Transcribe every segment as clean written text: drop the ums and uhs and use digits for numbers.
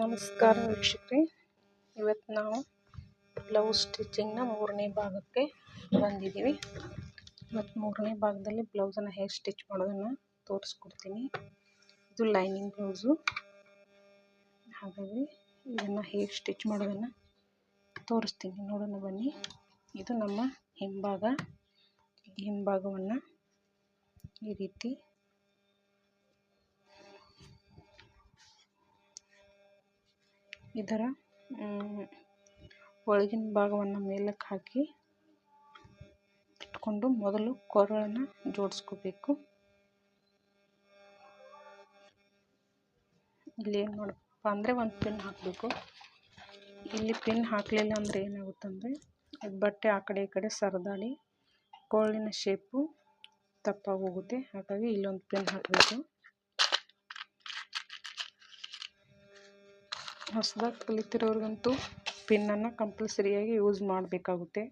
ನಮಸ್ಕಾರ ವೀಕ್ಷಕರೇ, ಇವತ್ತು ನಾವು ಬ್ಲೌಸ್ ಸ್ಟಿಚಿಂಗ್ನ 3ನೇ ಭಾಗಕ್ಕೆ ಬಂದಿದ್ದೀವಿ. ಇವತ್ತು 3ನೇ ಭಾಗದಲ್ಲಿ ಬ್ಲೌಸನ್ನು ಹೇಗೆ ಸ್ಟಿಚ್ ಮಾಡೋದನ್ನು ತೋರಿಸ್ಕೊಡ್ತೀನಿ. ಇದು ಲೈನಿಂಗ್ ಬ್ಲೌಸು, ಹಾಗಾಗಿ ಇದನ್ನು ಹೇಗೆ ಸ್ಟಿಚ್ ಮಾಡೋದನ್ನು ತೋರಿಸ್ತೀನಿ, ನೋಡೋಣ ಬನ್ನಿ. ಇದು ನಮ್ಮ ಹಿಂಭಾಗ. ಹಿಂಭಾಗವನ್ನು ಈ ರೀತಿ ಇದರ ಒಳಗಿನ ಭಾಗವನ್ನು ಮೇಲಕ್ಕೆ ಹಾಕಿ ಇಟ್ಕೊಂಡು ಮೊದಲು ಕೊರಳನ್ನು ಜೋಡಿಸ್ಕೋಬೇಕು. ಇಲ್ಲಿ ಏನು ಮಾಡಬೇಕಪ್ಪ ಅಂದರೆ ಒಂದು ಪಿನ್ ಹಾಕಬೇಕು. ಇಲ್ಲಿ ಪಿನ್ ಹಾಕಲಿಲ್ಲ ಅಂದರೆ ಏನಾಗುತ್ತಂದರೆ ಬಟ್ಟೆ ಆ ಕಡೆ ಈ ಕಡೆ ಸರಿದಾಡಿ ಕೊರಳಿನ ಶೇಪು ತಪ್ಪಾಗಿ ಹೋಗುತ್ತೆ. ಹಾಗಾಗಿ ಇಲ್ಲೊಂದು ಪಿನ್ ಹಾಕಬೇಕು. ಹೊಸದಾಗಿ ಕಲಿತಿರೋರಿಗಂತೂ ಪಿನ್ನನ್ನು ಕಂಪಲ್ಸರಿಯಾಗಿ ಯೂಸ್ ಮಾಡಬೇಕಾಗುತ್ತೆ.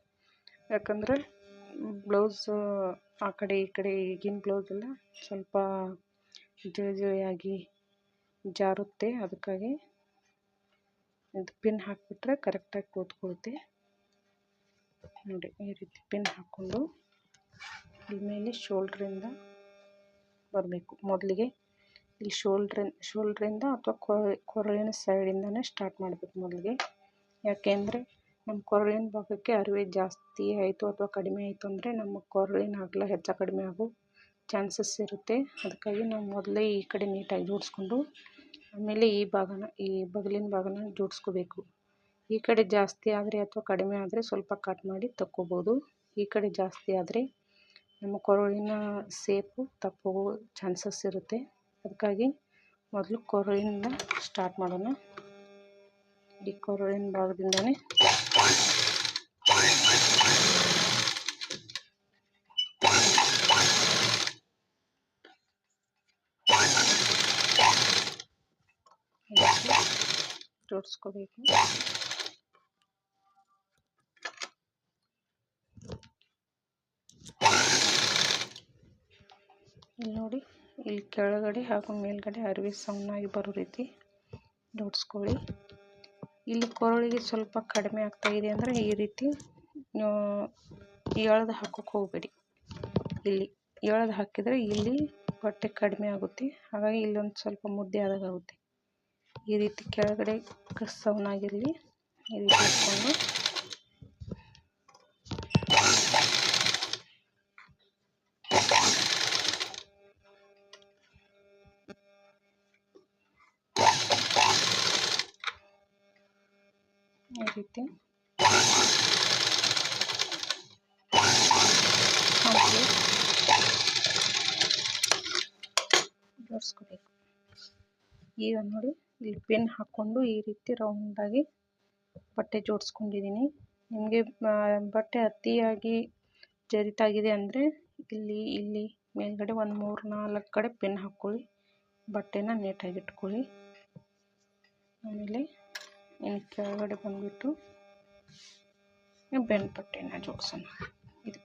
ಯಾಕಂದರೆ ಬ್ಲೌಸ್ ಆ ಕಡೆ ಈ ಕಡೆ ಈಗಿನ ಬ್ಲೌಸೆಲ್ಲ ಸ್ವಲ್ಪ ಜಳಿಯಾಗಿ ಜಾರುತ್ತೆ. ಅದಕ್ಕಾಗಿ ಇದು ಪಿನ್ ಹಾಕಿಬಿಟ್ರೆ ಕರೆಕ್ಟಾಗಿ ಕೂತ್ಕೊಳ್ಳುತ್ತೆ. ನೋಡಿ, ಈ ರೀತಿ ಪಿನ್ ಹಾಕ್ಕೊಂಡು ಇಲ್ಲಿ ಮೇಲೆ ಶೋಲ್ಡ್ರಿಂದ ಬರಬೇಕು. ಮೊದಲಿಗೆ ಇಲ್ಲಿ ಶೋಲ್ಡ್ರಿಂದ ಅಥವಾ ಕೊರಳಿನ ಸೈಡಿಂದನೇ ಸ್ಟಾರ್ಟ್ ಮಾಡಬೇಕು ಮೊದಲಿಗೆ. ಯಾಕೆಂದರೆ ನಮ್ಮ ಕೊರಳಿನ ಭಾಗಕ್ಕೆ ಅರಿವೆ ಜಾಸ್ತಿ ಆಯಿತು ಅಥವಾ ಕಡಿಮೆ ಆಯಿತು ಅಂದರೆ ನಮ್ಮ ಕೊರಳಿನ ಅಗಲ ಹೆಚ್ಚು ಕಡಿಮೆ ಆಗೋ ಚಾನ್ಸಸ್ ಇರುತ್ತೆ. ಅದಕ್ಕಾಗಿ ನಾವು ಮೊದಲೇ ಈ ಕಡೆ ನೀಟಾಗಿ ಜೋಡಿಸ್ಕೊಂಡು ಆಮೇಲೆ ಈ ಬಗಲಿನ ಭಾಗನ ಜೋಡಿಸ್ಕೋಬೇಕು. ಈ ಕಡೆ ಜಾಸ್ತಿ ಆದರೆ ಅಥವಾ ಕಡಿಮೆ ಆದರೆ ಸ್ವಲ್ಪ ಕಟ್ ಮಾಡಿ ತಕ್ಕೋಬೋದು. ಈ ಕಡೆ ಜಾಸ್ತಿ ಆದರೆ ನಮ್ಮ ಕೊರಳಿನ ಸೇಪು ತಪ್ಪೋಗೋ ಚಾನ್ಸಸ್ ಇರುತ್ತೆ. ಅದಕ್ಕಾಗಿ ಮೊದಲು ಕೊರಳಿನಿಂದ ಸ್ಟಾರ್ಟ್ ಮಾಡೋಣ. ಈ ಕೊರಳಿನ ಭಾಗದಿಂದನೇ ಜೋಡಿಸ್ಕೋಬೇಕು. ಇಲ್ಲಿ ನೋಡಿ, ಇಲ್ಲಿ ಕೆಳಗಡೆ ಹಾಗೂ ಮೇಲ್ಗಡೆ ಅರಿವೆ ಸಣ್ಣಾಗಿ ಬರೋ ರೀತಿ ಜೋಡಿಸ್ಕೊಳ್ಳಿ. ಇಲ್ಲಿ ಕೊರಳಿಗೆ ಸ್ವಲ್ಪ ಕಡಿಮೆ ಆಗ್ತಾ ಇದೆ ಅಂದರೆ ಈ ರೀತಿ ಎಳೆದು ಹಾಕೋಕ್ಕೆ ಹೋಗಬೇಡಿ. ಇಲ್ಲಿ ಎಳೆದು ಹಾಕಿದರೆ ಇಲ್ಲಿ ಬಟ್ಟೆ ಕಡಿಮೆ ಆಗುತ್ತೆ. ಹಾಗಾಗಿ ಇಲ್ಲೊಂದು ಸ್ವಲ್ಪ ಮುದ್ದೆ ಆದಾಗ ಆಗುತ್ತೆ. ಈ ರೀತಿ ಕೆಳಗಡೆ ಸೌನಾಗಿರಲಿ. ಈ ರೀತಿ ಇಟ್ಕೊಂಡು ಈ ರೀತಿ ಜೋಡಿಸ್ಕೋಬೇಕು. ಈಗ ನೋಡಿ, ಇಲ್ಲಿ ಪಿನ್ ಹಾಕ್ಕೊಂಡು ಈ ರೀತಿ ರೌಂಡಾಗಿ ಬಟ್ಟೆ ಜೋಡಿಸ್ಕೊಂಡಿದ್ದೀನಿ. ನಿಮಗೆ ಬಟ್ಟೆ ಅತಿಯಾಗಿ ಜರಿತಾಗಿದೆ ಅಂದರೆ ಇಲ್ಲಿ ಮೇಲ್ಗಡೆ ಒಂದು 3-4 ಕಡೆ ಪಿನ್ ಹಾಕ್ಕೊಳ್ಳಿ. ಬಟ್ಟೆನ ನೀಟಾಗಿ ಇಟ್ಕೊಳ್ಳಿ. ಆಮೇಲೆ ಇನ್ನು ಕೆಳಗಡೆ ಬಂದುಬಿಟ್ಟು ಬೆನ್ ಪಟ್ಟೆನ ಜೋಡಿಸೋಣ. ಇದು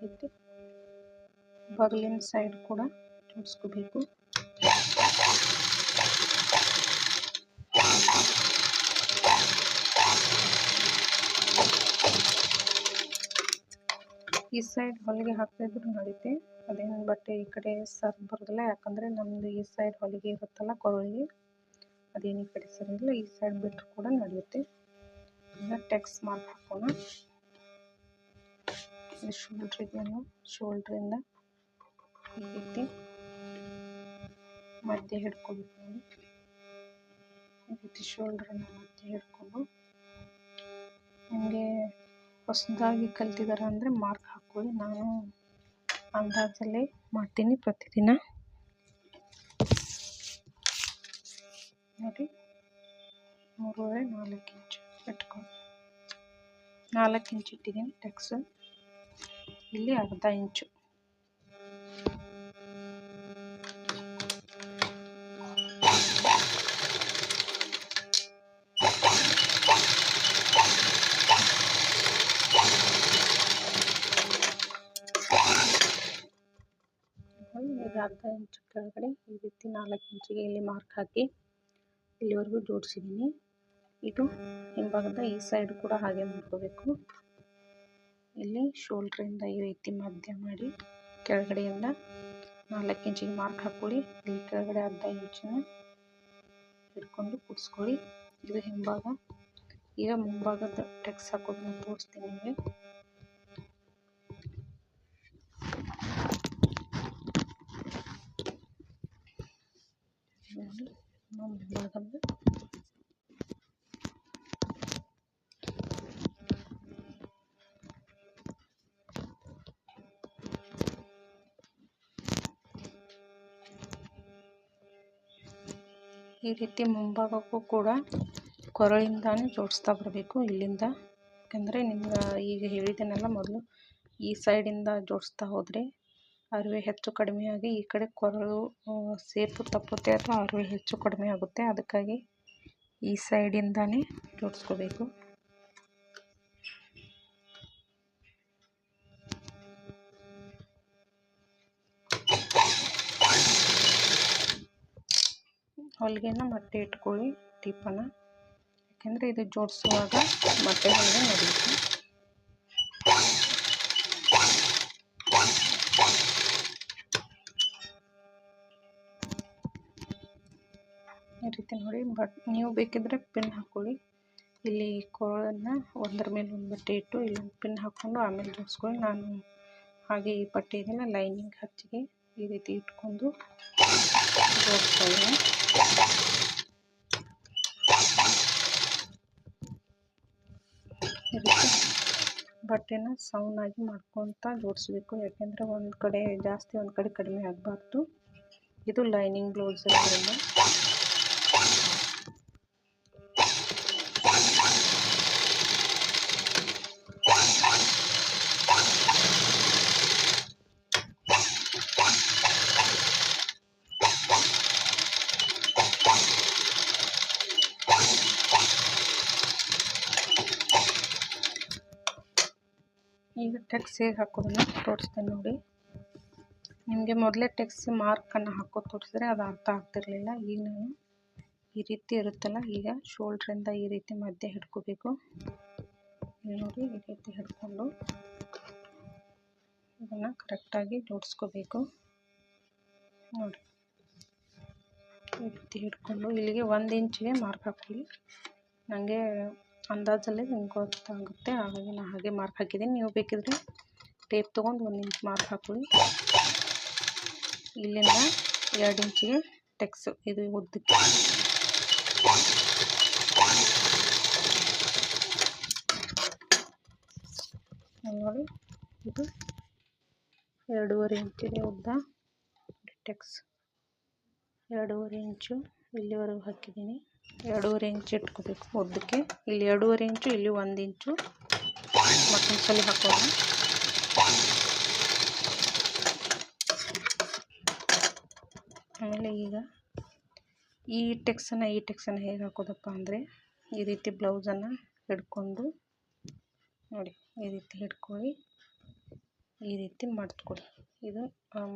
ರೀತಿ ಬಗಲಿನ ಸೈಡ್ ಕೂಡ ಜೋಡಿಸ್ಕೋಬೇಕು. ಈ ಸೈಡ್ ಹೊಲಿಗೆ ಹಾಕ್ತಿದ್ರು ನಡೀತೆ. ಅದೇನು ಬಟ್ಟೆ ಈ ಕಡೆ ಸರ್ ಬರೋದಿಲ್ಲ. ಯಾಕಂದರೆ ನಮ್ಮದು ಈ ಸೈಡ್ ಹೊಲಿಗೆ ಇರುತ್ತಲ್ಲ ಕೊರಳಿಗೆ, ಅದೇನು ಈ ಕಡೆ ಸರಿಯಿಲ್ಲ. ಈ ಸೈಡ್ ಬಿಟ್ಟರು ಕೂಡ ನಡೆಯುತ್ತೆ. ಈಗ ಟೆಕ್ಸ್ ಮಾರ್ಕ್ ಹಾಕೋಣ. ಶೋಲ್ಡ್ರಿಂದ ಈ ರೀತಿ ಮಧ್ಯೆ ಹಿಡ್ಕೋಬೇಕು. ಈ ರೀತಿ ಶೋಲ್ಡ್ರನ್ನು ಮಧ್ಯೆ ಹಿಡ್ಕೊಂಡು ನಿಮಗೆ ಹೊಸದಾಗಿ ಕಲ್ತಿದಾರ ಅಂದರೆ ಮಾರ್ಕ್ ಹಾಕ್ಕೊಳ್ಳಿ. ನಾನು ಅಂದಾಜಲ್ಲೇ ಮಾಡ್ತೀನಿ ಪ್ರತಿದಿನ. ನೋಡಿ 3.5-4 ಇಂಚು ಇಟ್ಕೊಂಡು 4 ಇಂಚು ಇಟ್ಟಿದ್ದೀನಿ ಟಕ್ಸು. ಇಲ್ಲಿ ಅರ್ಧ ಇಂಚು. ಇದು ಅರ್ಧ ಇಂಚು ಕೆಳಗಡೆ ಈ ರೀತಿ 4 ಇಂಚಿಗೆ ಇಲ್ಲಿ ಮಾರ್ಕ್ ಹಾಕಿ ಇಲ್ಲಿವರೆಗೂ ಜೋಡಿಸಿದ್ದೀನಿ. ಇದು ಹಿಂಭಾಗದ ಈ ಸೈಡ್ ಕೂಡ ಹಾಗೆ ಮಾಡ್ಕೋಬೇಕು. ಇಲ್ಲಿ ಶೋಲ್ಡ್ರಿಂದ ಈ ರೀತಿ ಮಧ್ಯ ಮಾಡಿ ಕೆಳಗಡೆಯಿಂದ 4 ಇಂಚಿಗೆ ಮಾರ್ಕ್ ಹಾಕ್ಕೊಳ್ಳಿ. ಇಲ್ಲಿ ಕೆಳಗಡೆ ಅರ್ಧ ಇಂಚನ್ನ ಹಿಡ್ಕೊಂಡು ಕೂಡಿಸ್ಕೊಳ್ಳಿ. ಇದು ಹಿಂಭಾಗ. ಈಗ ಮುಂಭಾಗದ ಟಕ್ಸ್ ಹಾಕೋದನ್ನ ತೋರಿಸ್ತೀನಿ ನಿಮಗೆ. ನೋಡಿ ಮುಂಭಾಗದ ಈ ರೀತಿ ಮುಂಭಾಗಕ್ಕೂ ಕೂಡ ಕೊರಳಿಂದಾನೇ ಜೋಡಿಸ್ತಾ ಬರಬೇಕು ಇಲ್ಲಿಂದ. ಯಾಕಂದರೆ ನಿಮ್ಗೆ ಈಗ ಹೇಳಿದ್ದೇನೆಲ್ಲ ಮೊದಲು ಈ ಸೈಡಿಂದ ಜೋಡಿಸ್ತಾ ಹೋದರೆ ಅರಿವೆ ಹೆಚ್ಚು ಕಡಿಮೆಯಾಗಿ ಈ ಕಡೆ ಕೊರಳು ಸೇಪು ತಪ್ಪುತ್ತೆ ಅಥವಾ ಅರಿವೆ ಹೆಚ್ಚು ಕಡಿಮೆ ಆಗುತ್ತೆ. ಅದಕ್ಕಾಗಿ ಈ ಸೈಡಿಂದಾನೇ ಜೋಡಿಸ್ಕೋಬೇಕು. ಹೊಲಿಗೆನ ಮೊಟ್ಟೆ ಇಟ್ಕೊಳ್ಳಿ ಟಿಪ್ಪನ್ನು. ಯಾಕೆಂದರೆ ಇದು ಜೋಡಿಸುವಾಗ ಮೊಟ್ಟೆ ಹೊಲಿಗೆ ನಡೆಯುತ್ತೆ. ಈ ರೀತಿ ನೋಡಿ. ಬಟ್ ನೀವು ಬೇಕಿದ್ರೆ ಪಿನ್ ಹಾಕ್ಕೊಳ್ಳಿ. ಇಲ್ಲಿ ಕೊರಳನ್ನು ಒಂದರ ಮೇಲೆ ಒಂದು ಬಟ್ಟೆ ಇಟ್ಟು ಇಲ್ಲಿ ಪಿನ್ ಹಾಕ್ಕೊಂಡು ಆಮೇಲೆ ಜೋಡಿಸ್ಕೊಳ್ಳಿ. ನಾನು ಹಾಗೆ ಈ ಬಟ್ಟೆ ಇದನ್ನು ಲೈನಿಂಗ್ ಹಚ್ಚಿಗೆ ಈ ರೀತಿ ಇಟ್ಕೊಂಡು ಜೋಡಿಸ್ಕೊಳ್ಳಿ. ಈ ರೀತಿ ಬಟ್ಟೆನ ಸೌನಾಗಿ ಮಾಡ್ಕೊತ ಜೋಡಿಸ್ಬೇಕು. ಯಾಕೆಂದರೆ ಒಂದು ಕಡೆ ಜಾಸ್ತಿ ಒಂದು ಕಡೆ ಕಡಿಮೆ ಆಗಬಾರ್ದು. ಇದು ಲೈನಿಂಗ್ ಬ್ಲೌಸ್ ಇರೋದ್ರಿಂದ ಈಗ ಟಕ್ಸ್ ಹೇಗೆ ಹಾಕೋದನ್ನು ತೋರಿಸ್ತೇನೆ ನೋಡಿ. ನಿಮಗೆ ಮೊದಲೇ ಟಕ್ಸ್ ಮಾರ್ಕನ್ನು ಹಾಕೋದು ತೋರಿಸಿದ್ರೆ ಅದು ಅರ್ಥ ಆಗ್ತಿರಲಿಲ್ಲ. ಈಗ ನಾನು ಈ ರೀತಿ ಇರುತ್ತಲ್ಲ, ಈಗ ಶೋಲ್ಡ್ರಿಂದ ಈ ರೀತಿ ಮಧ್ಯೆ ಹಿಡ್ಕೋಬೇಕು. ನೋಡಿ ಈ ರೀತಿ ಹಿಡ್ಕೊಂಡು ಇದನ್ನು ಕರೆಕ್ಟಾಗಿ ಜೋಡಿಸ್ಕೋಬೇಕು. ನೋಡಿ ಈ ರೀತಿ ಹಿಡ್ಕೊಂಡು ಇಲ್ಲಿಗೆ 1 ಇಂಚಿಗೆ ಮಾರ್ಕ್ ಹಾಕೊಳ್ಳಿ. ನನಗೆ ಅಂದಾಜಲ್ಲೇ ನಿಮ್ಗೆ ಗೊತ್ತಾಗುತ್ತೆ, ಹಾಗಾಗಿ ನಾನು ಹಾಗೆ ಮಾರ್ಕ್ ಹಾಕಿದ್ದೀನಿ. ನೀವು ಬೇಕಿದ್ರೆ ಟೇಪ್ ತೊಗೊಂಡು 1 ಇಂಚ್ ಮಾರ್ಕ್ ಹಾಕೊಳ್ಳಿ. ಇಲ್ಲಿಂದ 2 ಇಂಚಿಗೆ ಟಕ್ಸು ಇದು ಉದ್ದಕ್ಕೆ. ನೋಡಿ ಇದು 2.5 ಇಂಚಿಗೆ ಉದ್ದ ಟಕ್ಸ್. 2.5 ಇಂಚು ಇಲ್ಲಿವರೆಗೂ ಹಾಕಿದ್ದೀನಿ. 2.5 ಇಂಚು ಇಟ್ಕೋಬೇಕು ಉದ್ದಕ್ಕೆ. ಇಲ್ಲಿ 2.5 ಇಂಚು, ಇಲ್ಲಿ 1 ಇಂಚು ಮತ್ತೊಂದು ಸಲ ಹಾಕೋಣ. ಆಮೇಲೆ ಈಗ ಈ ಟಕ್ಸನ್ನು ಹೇಗೆ ಹಾಕೋದಪ್ಪ ಅಂದರೆ ಈ ರೀತಿ ಬ್ಲೌಸನ್ನು ಹಿಡ್ಕೊಂಡು ನೋಡಿ ಈ ರೀತಿ ಹಿಡ್ಕೊಳ್ಳಿ. ಈ ರೀತಿ ಮಡ್ಚ್ಕೊಡಿ. ಇದು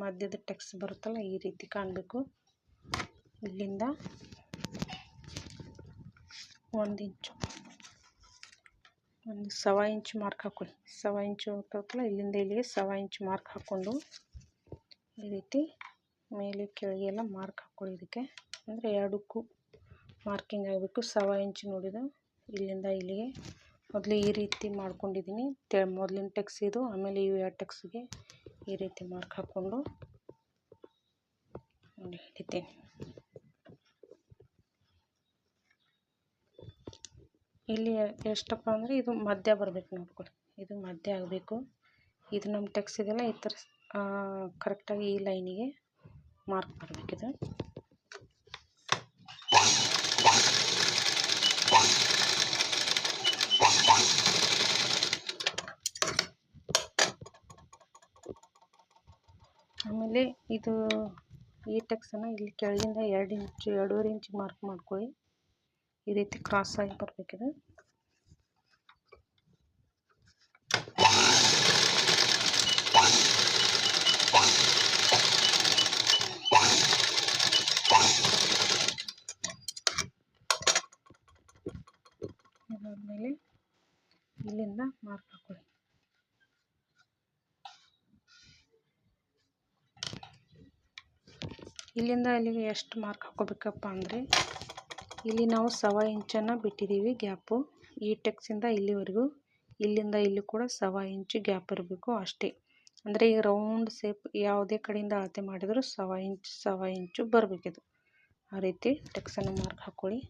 ಮಧ್ಯದ ಟಕ್ಸ್ ಬರುತ್ತಲ್ಲ, ಈ ರೀತಿ ಕಾಣಬೇಕು. ಇಲ್ಲಿಂದ 1 ಇಂಚು, ಒಂದು 1/2 ಇಂಚು ಮಾರ್ಕ್ ಹಾಕ್ಕೊಳ್ಳಿ. 1/2 ಇಂಚು ಬರುತ್ತಲ್ಲ, ಇಲ್ಲಿಂದ ಇಲ್ಲಿಗೆ 1/2 ಇಂಚು ಮಾರ್ಕ್ ಹಾಕ್ಕೊಂಡು ಈ ರೀತಿ ಮೇಲೆ ಕೆಳಗೆ ಎಲ್ಲ ಮಾರ್ಕ್ ಹಾಕ್ಕೊಳ್ಳಿ. ಇದಕ್ಕೆ ಅಂದರೆ ಎರಡಕ್ಕೂ ಮಾರ್ಕಿಂಗ್ ಆಗಬೇಕು. 1/2 ಇಂಚು ನೋಡಿದ ಇಲ್ಲಿಂದ ಇಲ್ಲಿಗೆ ಮೊದಲು ಈ ರೀತಿ ಮಾಡ್ಕೊಂಡಿದ್ದೀನಿ. ಮೊದಲಿನ ಟಕ್ಸ್ ಇದು, ಆಮೇಲೆ ಇವು 2 ಟಕ್ಸ್ಗೆ ಈ ರೀತಿ ಮಾರ್ಕ್ ಹಾಕ್ಕೊಂಡು ನೋಡಿ ಹಿಡಿತೀನಿ. ಇಲ್ಲಿ ಎಷ್ಟಪ್ಪ ಅಂದರೆ ಇದು ಮಧ್ಯ ಬರಬೇಕು ನೋಡ್ಕೊಳ್ಳಿ. ಇದು ಮಧ್ಯ ಆಗಬೇಕು. ಇದು ನಮ್ಮ ಟೆಕ್ಸ್ ಇದೆಲ್ಲ ಈ ಥರ ಕರೆಕ್ಟಾಗಿ ಈ ಲೈನಿಗೆ ಮಾರ್ಕ್ ಮಾಡಬೇಕಿದೆ. ಆಮೇಲೆ ಇದು ಈ ಟೆಕ್ಸನ್ನು ಇಲ್ಲಿ ಕೆಳಗಿಂದ 2 ಇಂಚು 2.5 ಇಂಚ್ ಮಾರ್ಕ್ ಮಾಡ್ಕೊಳ್ಳಿ. ಈ ರೀತಿ ಕ್ರಾಸ್ ಆಗಿ ಬರಬೇಕಿದೆ. ಇದಾದಮೇಲೆ ಇಲ್ಲಿಂದ ಮಾರ್ಕ್ ಹಾಕೊಳ್ಳಿ. ಇಲ್ಲಿಂದ ಇಲ್ಲಿಗೆ ಎಷ್ಟು ಮಾರ್ಕ್ ಹಾಕೋಬೇಕಪ್ಪ ಅಂದರೆ, ಇಲ್ಲಿ ನಾವು 1/2 ಇಂಚನ್ನು ಬಿಟ್ಟಿದ್ದೀವಿ ಗ್ಯಾಪು. ಈ ಟೆಕ್ಸಿಂದ ಇಲ್ಲಿವರೆಗೂ, ಇಲ್ಲಿಂದ ಇಲ್ಲಿ ಕೂಡ 1/2 ಇಂಚು ಗ್ಯಾಪ್ ಇರಬೇಕು ಅಷ್ಟೇ. ಅಂದರೆ ಈ ರೌಂಡ್ ಶೇಪ್ ಯಾವುದೇ ಕಡೆಯಿಂದ ಅಳತೆ ಮಾಡಿದರೂ 1/2 ಇಂಚು ಬರಬೇಕಿದು. ಆ ರೀತಿ ಟೆಕ್ಸನ್ನು ಮಾರ್ಕ್ ಹಾಕ್ಕೊಳ್ಳಿ.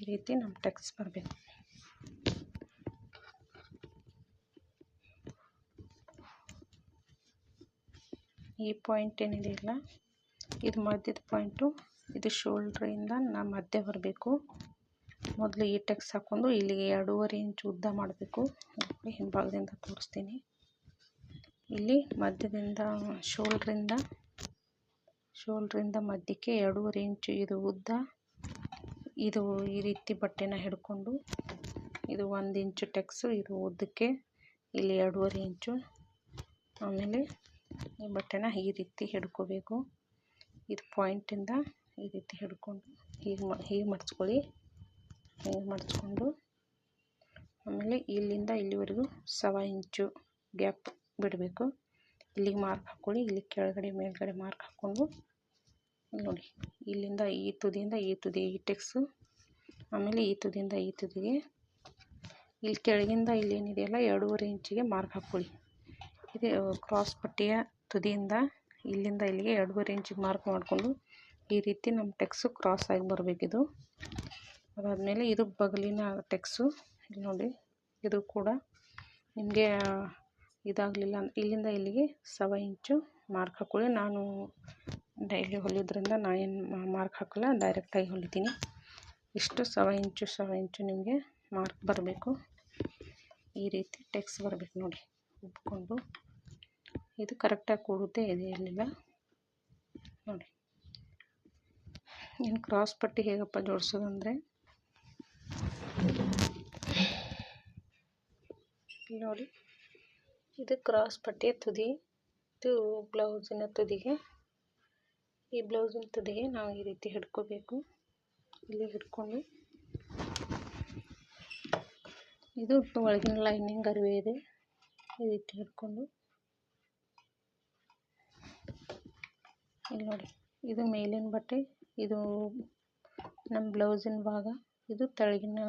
ಈ ರೀತಿ ನಮ್ಮ ಟೆಕ್ಸ್ ಬರಬೇಕು. ಈ ಪಾಯಿಂಟ್ ಏನಿದೆಯಲ್ಲ, ಇದು ಮಧ್ಯದ ಪಾಯಿಂಟು, ಇದು ಶೋಲ್ಡ್ರಿಂದ ಮಧ್ಯ ಬರಬೇಕು. ಮೊದಲು ಈ ಟೆಕ್ಸ್ ಹಾಕ್ಕೊಂಡು ಇಲ್ಲಿಗೆ 2.5 ಇಂಚು ಉದ್ದ ಮಾಡಬೇಕು. ಹಿಂಭಾಗದಿಂದ ತೋರಿಸ್ತೀನಿ. ಇಲ್ಲಿ ಮಧ್ಯದಿಂದ ಶೋಲ್ಡ್ರಿಂದ ಮಧ್ಯಕ್ಕೆ 2.5 ಇಂಚು ಇದು ಉದ್ದ. ಇದು ಈ ರೀತಿ ಬಟ್ಟೆನ ಹಿಡ್ಕೊಂಡು, ಇದು 1 ಇಂಚು ಟೆಕ್ಸು, ಇದು ಉದ್ದಕ್ಕೆ ಇಲ್ಲಿ 2.5 ಇಂಚು. ಆಮೇಲೆ ಈ ಬಟ್ಟೆನ ಈ ರೀತಿ ಹಿಡ್ಕೋಬೇಕು. ಇದು ಪಾಯಿಂಟಿಂದ ಈ ರೀತಿ ಹಿಡ್ಕೊಂಡು ಹೀಗೆ ಮಡ್ಚ್ಕೊಳ್ಳಿ. ಹೀಗೆ ಮಡ್ಚ್ಕೊಂಡು ಆಮೇಲೆ ಇಲ್ಲಿಂದ ಇಲ್ಲಿವರೆಗೂ 1/2 ಇಂಚು ಗ್ಯಾಪ್ ಬಿಡಬೇಕು. ಇಲ್ಲಿಗೆ ಮಾರ್ಕ್ ಹಾಕ್ಕೊಳ್ಳಿ. ಇಲ್ಲಿ ಕೆಳಗಡೆ ಮೇಲ್ಗಡೆ ಮಾರ್ಕ್ ಹಾಕ್ಕೊಂಡು ನೋಡಿ, ಇಲ್ಲಿಂದ ಈ ತುದಿಯಿಂದ ಈ ತುದಿ ಈ ಟೆಕ್ಸು, ಆಮೇಲೆ ಈ ತುದಿಯಿಂದ ಈ ತುದಿಗೆ, ಇಲ್ಲಿ ಕೆಳಗಿಂದ ಇಲ್ಲೇನಿದೆಯಲ್ಲ 2.5 ಇಂಚಿಗೆ ಮಾರ್ಕ್ ಹಾಕ್ಕೊಳ್ಳಿ. ಇದು ಕ್ರಾಸ್ ಪಟ್ಟಿಯ ತುದಿಯಿಂದ ಇಲ್ಲಿಂದ ಇಲ್ಲಿಗೆ 2.5 ಇಂಚಿಗೆ ಮಾರ್ಕ್ ಮಾಡಿಕೊಂಡು ಈ ರೀತಿ ನಮ್ಮ ಟೆಕ್ಸು ಕ್ರಾಸ್ ಆಗಿ ಬರಬೇಕಿದು. ಅದಾದಮೇಲೆ ಇದು ಬಗಲಿನ ಟೆಕ್ಸು. ಇಲ್ಲಿ ನೋಡಿ, ಇದು ಕೂಡ ನಿಮಗೆ ಇದಾಗಲಿಲ್ಲ ಇಲ್ಲಿಂದ ಇಲ್ಲಿಗೆ 1/2 ಇಂಚು ಮಾರ್ಕ್ ಹಾಕ್ಕೊಳ್ಳಿ. ನಾನು ಡೈಲಿ ಹೊಲಿಯೋದ್ರಿಂದ ನಾನೇನು ಮಾರ್ಕ್ ಹಾಕಲ್ಲ, ಡೈರೆಕ್ಟಾಗಿ ಹೊಲಿತೀನಿ. ಇಷ್ಟು 1/2 ಇಂಚು ನಿಮಗೆ ಮಾರ್ಕ್ ಬರಬೇಕು. ಈ ರೀತಿ ಟೆಕ್ಸ್ ಬರಬೇಕು ನೋಡಿ, ಉಬ್ಕೊಂಡು. ಇದು ಕರೆಕ್ಟಾಗಿ ಕೂಡುತ್ತೆ, ಇದು ಇರಲಿಲ್ಲ ನೋಡಿ. ಇನ್ನು ಕ್ರಾಸ್ ಪಟ್ಟಿ ಹೇಗಪ್ಪ ಜೋಡಿಸೋದಂದರೆ, ನೋಡಿ, ಇದು ಕ್ರಾಸ್ ಪಟ್ಟಿಯ ತುದಿ, ಇದು ಬ್ಲೌಸಿನ ತುದಿಗೆ. ಈ ಬ್ಲೌಸಿನ ತುದಿಗೆ ನಾವು ಈ ರೀತಿ ಹಿಡ್ಕೋಬೇಕು. ಇಲ್ಲಿ ಹಿಡ್ಕೊಂಡು ಇದು ಒಳಗಿನ ಲೈನಿಂಗ್ ಅರಿವೆ ಇದೆ, ಈ ರೀತಿ ಹಿಡ್ಕೊಂಡು ಇಲ್ಲಿ ನೋಡಿ, ಇದು ಮೇಲಿನ ಬಟ್ಟೆ, ಇದು ನಮ್ಮ ಬ್ಲೌಸಿನ ಭಾಗ, ಇದು ತೆಳಗಿನ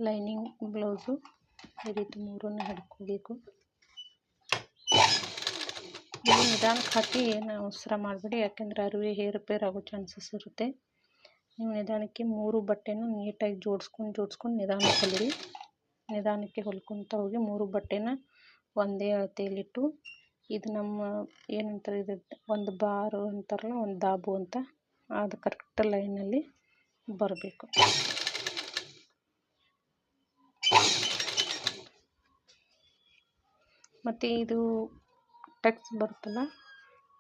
ಲೈನಿಂಗ್ ಬ್ಲೌಸು. ಈ ರೀತಿ ಮೂರನ್ನು ಹಿಡ್ಕೋಬೇಕು. ಇದು ನಿಧಾನಕ್ಕೆ ಹಾಕಿ ಏನು ಅವಸರ ಮಾಡಬೇಡಿ, ಯಾಕೆಂದರೆ ಅರಿವೆ ಹೇರುಪೇರು ಆಗೋ ಚಾನ್ಸಸ್ ಇರುತ್ತೆ. ನೀವು ನಿಧಾನಕ್ಕೆ 3 ಬಟ್ಟೆನೂ ನೀಟಾಗಿ ಜೋಡಿಸ್ಕೊಂಡು ನಿಧಾನಕ್ಕೆ ಹೊಲಿರಿ. ನಿಧಾನಕ್ಕೆ ಹೊಲ್ಕೊತ ಹೋಗಿ 3 ಬಟ್ಟೆನ ಒಂದೇ ಅಳತೆಯಲ್ಲಿಟ್ಟು, ಇದು ನಮ್ಮ ಏನಂತಾರೆ, ಇದು ಒಂದು ಬಾರು ಅಂತಾರಲ್ಲ, ಒಂದು ದಾಬು ಅಂತ, ಅದು ಕರೆಕ್ಟ್ ಲೈನಲ್ಲಿ ಬರಬೇಕು. ಮತ್ತು ಇದು ಟಕ್ಸ್ ಬರುತ್ತಲ್ಲ,